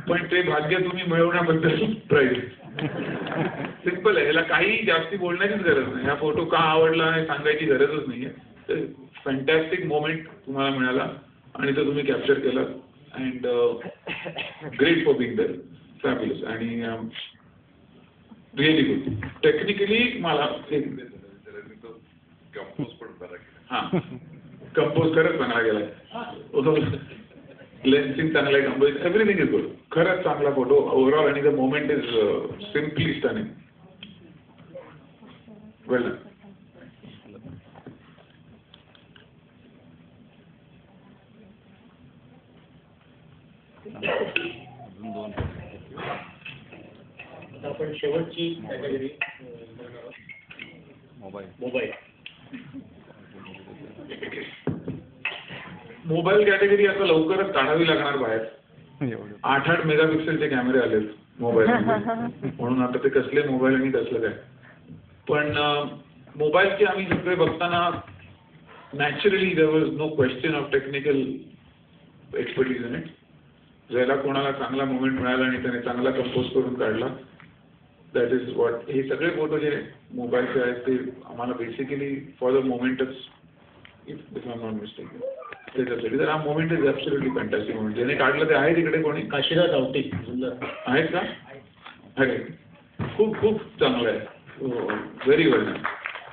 पण ते भाग्य तुम्ही मिळवण्याबद्दल प्राईज. सिम्पल आहे, याला काही जास्ती बोलण्याचीच गरज नाही. हा फोटो का आवडला हे सांगायची गरजच नाहीये. तर फॅन्टॅस्टिक मोमेंट तुम्हाला मिळाला आणि तो तुम्ही कॅप्चर केला. And great for being there, fabulous आणि रिअली गुड. टेक्निकली मला कंपोज पण बरा केला. हां, कंपोज खरंच चांगला गेलाय. लेन्सिंग चांगलं आहे, कंपोज एव्हरीथिंग इज गुड. खरंच चांगला फोटो ओव्हरऑल आणि the moment is simply stunning. Well done. आता आपण शेवटची कॅटेगरी मोबाईल. मोबाईल कॅटेगरी आता लवकरच काढावी लागणार बाहेर. 8 मेगापिक्सेलचे कॅमेरे आलेत मोबाईल म्हणून आता ते कसले मोबाईल आणि कसलं काय. पण मोबाईलचे आम्ही सगळे बघताना naturally there was no question of technical expertise in it. ज्याला कोणाला चांगला मोमेंट मिळाला आणि त्याने चांगला कंपोज करून काढला, दॅट इज वॉट. हे सगळे फोटो जे मोबाईलचे आहेत ते आम्हाला बेसिकली फॉर द मोमेंटच, if I am not mistaken, त्याच्यासाठी. तर हा moment is absolutely fantastic moment. ज्याने काढलं ते आहे तिकडे कोणी? काशीनाथ आवटे आहेत का? अरे खूप खूप चांगलं आहे. Very well done,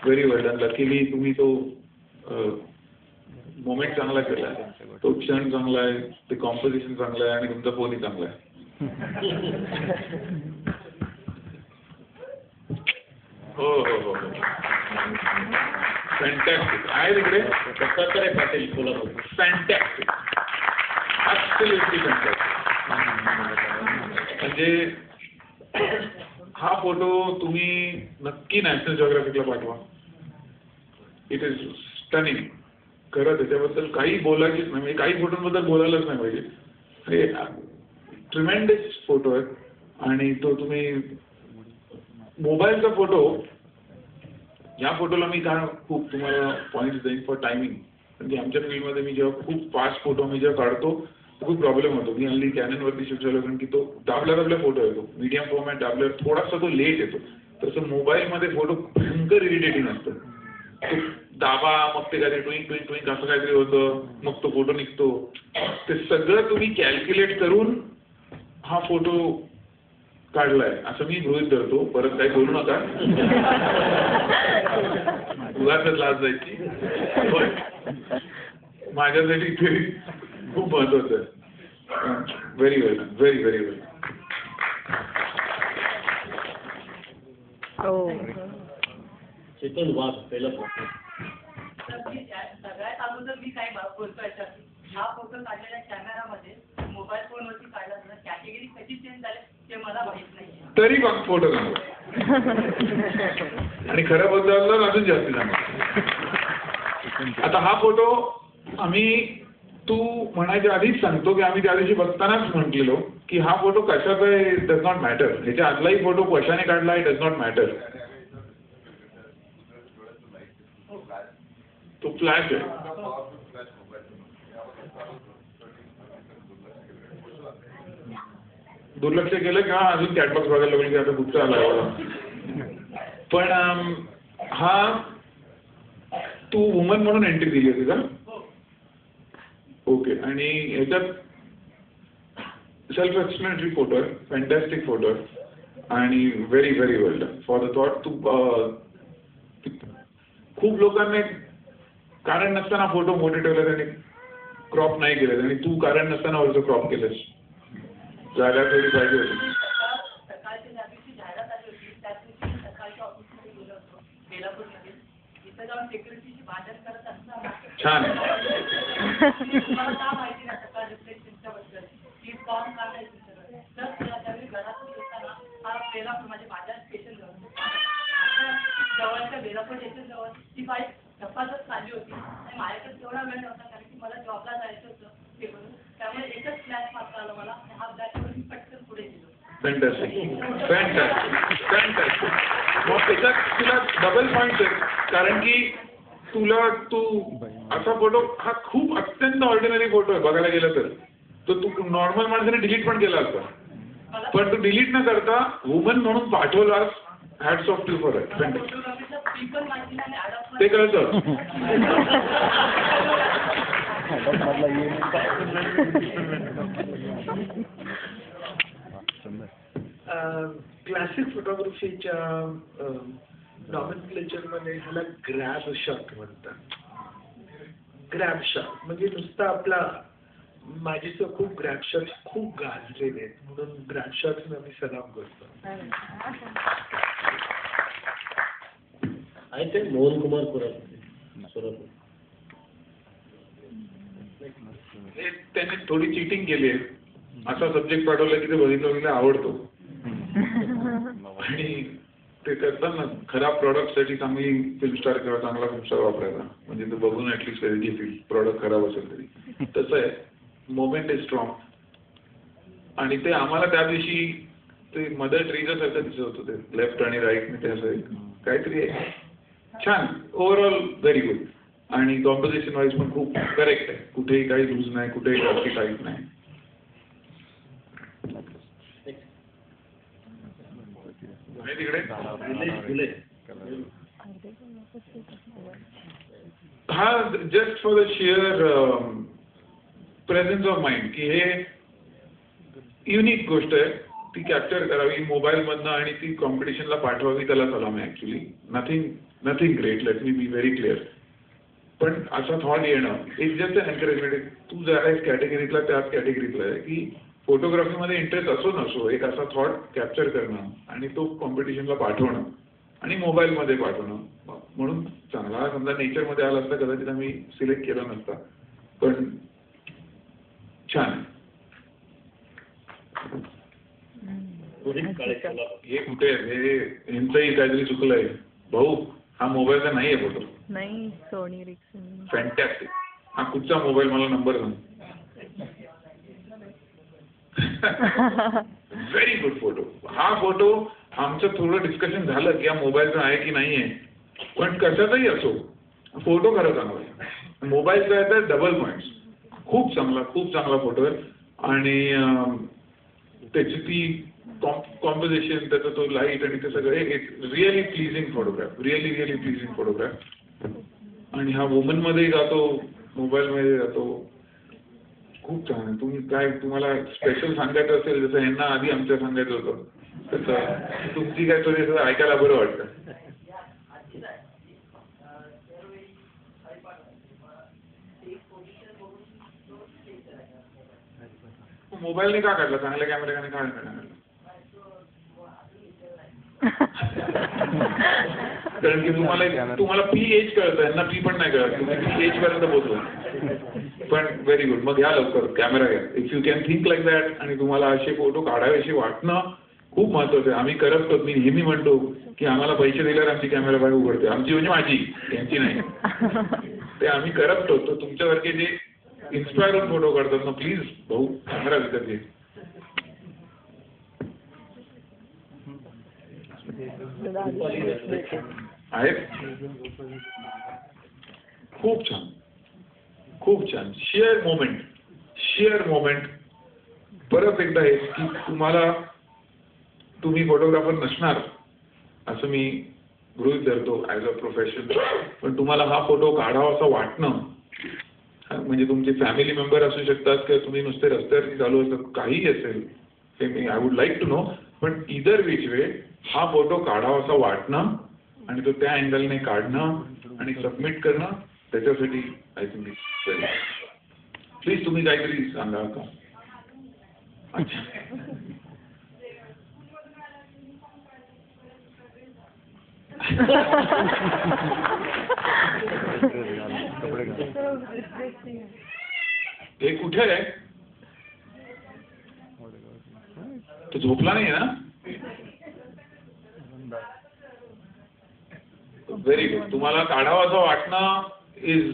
very well done. Luckily तुम्ही तो मोमेंट चांगला केला, तो क्षण चांगला आहे, ते कॉम्पोजिशन चांगलं आहे आणि तुमचा फोनही चांगला आहे. हो हो हो, फॅन्टॅस्टिक आहे तिकडे. Dattatray Patil Kolhapur. Fantastic, absolutely fantastic. म्हणजे हा फोटो तुम्ही नक्की नॅशनल जिओग्राफिकला पाठवा. It is stunning. खरं त्याच्याबद्दल काही बोलायचीच नाही, म्हणजे काही फोटोंबद्दल बोलायलाच नाही पाहिजे. हे ट्रिमेंडस फोटो आहे आणि तो तुम्ही मोबाईलचा फोटो, या फोटोला मी काय खूप तुम्हाला पॉईंट्स देईन फॉर टायमिंग. म्हणजे आमच्या फील्डमध्ये मी जेव्हा खूप फास्ट फोटो मी जेव्हा काढतो खूप प्रॉब्लेम होतो. मी हल्ली कॅननवरती शिफ्ट झालो कारण की तो दाबल्या फोटो येतो, मीडियम फॉर्मॅट दाबल्यावर थोडासा तो लेट येतो. तसं मोबाईलमध्ये फोटो भयंकर इरिटेटिंग असतो. तो दाबा मग ते काहीतरी ट्विंग असं काहीतरी होतं, मग तो फोटो निघतो. ते सगळं तुम्ही कॅल्क्युलेट करून हा फोटो काढलाय असं मी गृहीत धरतो. परत काही बोलू नका, उगाचच लाज जायची. पण माझ्यासाठी ते खूप महत्वाचं आहे. व्हेरी वेल, व्हेरी व्हेरी वेल. चेतन वाघ पहिला सगळ्यात अगोदर मी काय बोलतो याच्यात, हा फोटो काढलेल्या कॅमेरामध्ये मोबाईल फोनवरती काढला तर कॅटेगरी कशी चेंज झाली ते मला माहित नाही. तरी पण फोटो सांगतो आणि खरं बद्दल अजून जास्ती सांगतो. आता हा फोटो आम्ही, तू म्हणायच्या आधीच सांगतो की आम्ही त्या दिवशी बघतानाच म्हटलेलो की हा फोटो कशाचा आहे डज नॉट मॅटर. ह्याच्या आतलाही फोटो कशाने काढला आहे डज नॉट मॅटर. तो फ्लॅश आहे. दुर्लक्ष केलं किंवा अजून कॅटबॉक्स बघायला लागलो की आता गुप्ता आला एवढा. पण हा तू वुमन म्हणून एंट्री दिली होती का? ओके. आणि ह्याच्यात सेल्फ एक्सप्लेनेटरी फोटो आहे, फॅन्टॅस्टिक फोटो आहे आणि very very well done for the thought. तू खूप लोकांनी कारण नसताना फोटो मोठे ठेवले, त्यांनी क्रॉप नाही केले आणि तू कारण नसताना ऑल्सो क्रॉप केलंस. जागा थोडी पाहिजे होती. सकाळच्या ज्या दिवशी जाहिरात आली होती त्या दिवशी सकाळच्या ऑफिसमध्ये गेलो होतो बेलापूरमध्ये. तिथं जाऊन सेक्युरिटीची भांडण करत असताना छान. तुम्हाला का माहिती नाही सकाळ रिफ्लेक्शनच्या बद्दल की फॉर्म काय आहे तुमच्याकडे तर त्यावेळी घरातून येताना हा बेलापूर माझे बाजार स्टेशन जवळच्या बेलापूर स्टेशन जवळ ती बाईक धपाधप चालली होती आणि माझ्याकडे तेवढा वेळ नव्हता कारण की मला जॉबला जायचं होतं ते म्हणून. त्यामुळे एकच फ्लॅश मारता आला मला आणि हा फ्लॅशवर मी पटकन पुढे गेलो. Fantastic fantastic fantastic. मग त्याच्यात तुला डबल पॉईंट आहे कारण की तू असा फोटो हा खूप अत्यंत ऑर्डिनरी फोटो आहे बघायला गेलं तर तू नॉर्मल माणसाने डिलीट पण केला असता पण तू डिलीट न करता वुमन म्हणून पाठवलास. Hats off to for it. ते कळतं. क्लासिक फोटोग्राफीच्या नॉमेनक्लेचरमध्ये ह्याला ग्रॅब शॉट म्हणतात. ग्रॅब शॉट म्हणजे नुसता आपला माझे तर खूप ग्रॅब शॉट खूप गाजलेले आहेत म्हणून ग्रॅब शॉट आम्ही सलाम करतो. आहे ते मोहन कुमार सुरत. त्याने थोडी चिटिंग केली आहे. असा सब्जेक्ट पाठवला की ते बघितलं आवडतो आणि ते करताना खराब प्रॉडक्टसाठी चांगली फिल्मस्टार किंवा चांगला फिल्मस्टार वापरायचा म्हणजे ते बघून ऍटलीस्ट कधी घेतील प्रॉडक्ट खराब असेल तरी. तसं आहे. मोमेंट इज स्ट्रॉंग आणि ते आम्हाला त्या दिवशी ते मदर ट्रीच्या सारखं दिसत होतं ते लेफ्ट आणि राईट ते असं काहीतरी छान. ओव्हरऑल व्हेरी गुड आणि कॉम्पोजिशन वाईज पण खूप करेक्ट आहे. कुठेही काही लूज नाही कुठेही जास्ती टाईट नाही. तिकडे हा just for the shear presence of mind की हे युनिक गोष्ट आहे ती कॅप्चर करावी मोबाईल मधनं आणि ती कॉम्पिटिशनला पाठवावी त्याला सलाम आहे. Actually nothing great. Let me be very clear. पण असा थॉट येणं एक जस्ट एनकरेजमेंट. तू ज्या कॅटेगरीतला त्याच कॅटेगरीतला आहे की फोटोग्राफीमध्ये इंटरेस्ट असो नसो एक असा थॉट कॅप्चर करणं आणि तो कॉम्पिटिशनला पाठवणं आणि मोबाईलमध्ये पाठवणं म्हणून चांगला. समजा नेचरमध्ये आला असता कदाचित आम्ही सिलेक्ट केला नसता पण छान. हे कुठे हे यांचंही काहीतरी चुकलंय भाऊ. हा मोबाईलचा नाही आहे फोटो. नाही सोनी रिक्सन. फॅन्टॅस्टिक. हा कुठचा मोबाईल मला नंबर सांग. Very good photo. हा फोटो आमचं थोडं डिस्कशन झालं की हा मोबाईलचा आहे की नाही आहे पण कशाचाही असो फोटो खरं चांगला आहे. मोबाईलचा आहे तर डबल पॉईंट्स. खूप चांगला फोटो आहे आणि त्याची ती कॉम्पोजिशन त्याचा तो लाईट आणि ते सगळं really pleasing photograph. Really pleasing photograph. आणि हा वुमन मध्ये जातो मोबाईलमध्ये जातो. खूप छान आहे. तुम्ही काय तुम्हाला स्पेशल सांगायचं असेल जसं यांना आधी आमच्या सांगायचं होतं तसं तुमची काय थोडी ऐकायला बरं वाटतं. मोबाईलने का काढला चांगल्या कॅमेऱ्याने का काढला. कारण की तुम्हाला पी एज कळतं यांना पी पण नाही कळत. तुम्ही पी एज पर्यंत पोहोचला पण व्हेरी गुड. मग घ्या लवकर कॅमेरा घ्या. If you can think like that आणि तुम्हाला असे फोटो काढावेसे वाटणं खूप महत्वाचं आहे. आम्ही करत मी नेहमी म्हणतो की आम्हाला पैसे दिल्यावर आमची कॅमेरा बॅग उघडते. आमची म्हणजे माझी यांची नाही. ते आम्ही करत होतो. तुमच्यासारखे जे इन्स्पायर होऊन फोटो काढतात ना प्लीज भाऊ कॅमेरा विकत घे. आहेत खूप छान. Share moment. परत एकदा आहे की तुम्ही फोटोग्राफर नसणार असं मी गृहीत धरतो ॲज अ प्रोफेशन पण तुम्हाला हा फोटो काढावासा वाटणं म्हणजे तुमचे फॅमिली मेंबर असू शकतात किंवा तुम्ही नुसते रस्त्यावरती चालू असतात काहीही असेल ते मी I would like to know पण इदर विच वे हा फोटो काढावासा वाटणं आणि तो त्या अँगलने काढणं आणि सबमिट करणं त्याच्यासाठी आय थिंक इट्स प्लीज तुम्ही काहीतरी सांगा का. अच्छा हे कुठे आहे तो झोपला नाही ना? Very good. तुम्हाला काढावाचं वाटणं इज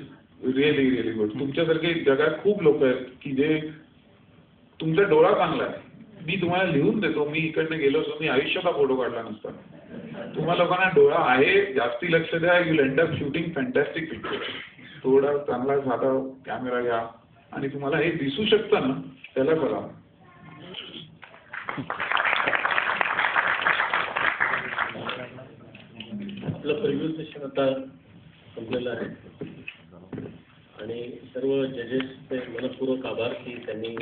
रिअली रिअली गुड. तुमच्यासारखे जगात खूप लोक आहेत की जे तुमचा डोळा चांगला आहे. मी तुम्हाला लिहून देतो, मी इकडनं गेलो असतो मी आयुष्यात हा फोटो काढला नसता. तुम्हा लोकांना डोळा आहे, जास्ती लक्ष द्या, you end up shooting fantastic picture. थोडा चांगला साधा कॅमेरा घ्या आणि तुम्हाला हे दिसू शकतं ना, त्याला करा. आपलं प्रिव्ह्यू सेशन आता संपलेलं आहे आणि सर्व जजेसचे मनपूर्वक आभार की त्यांनी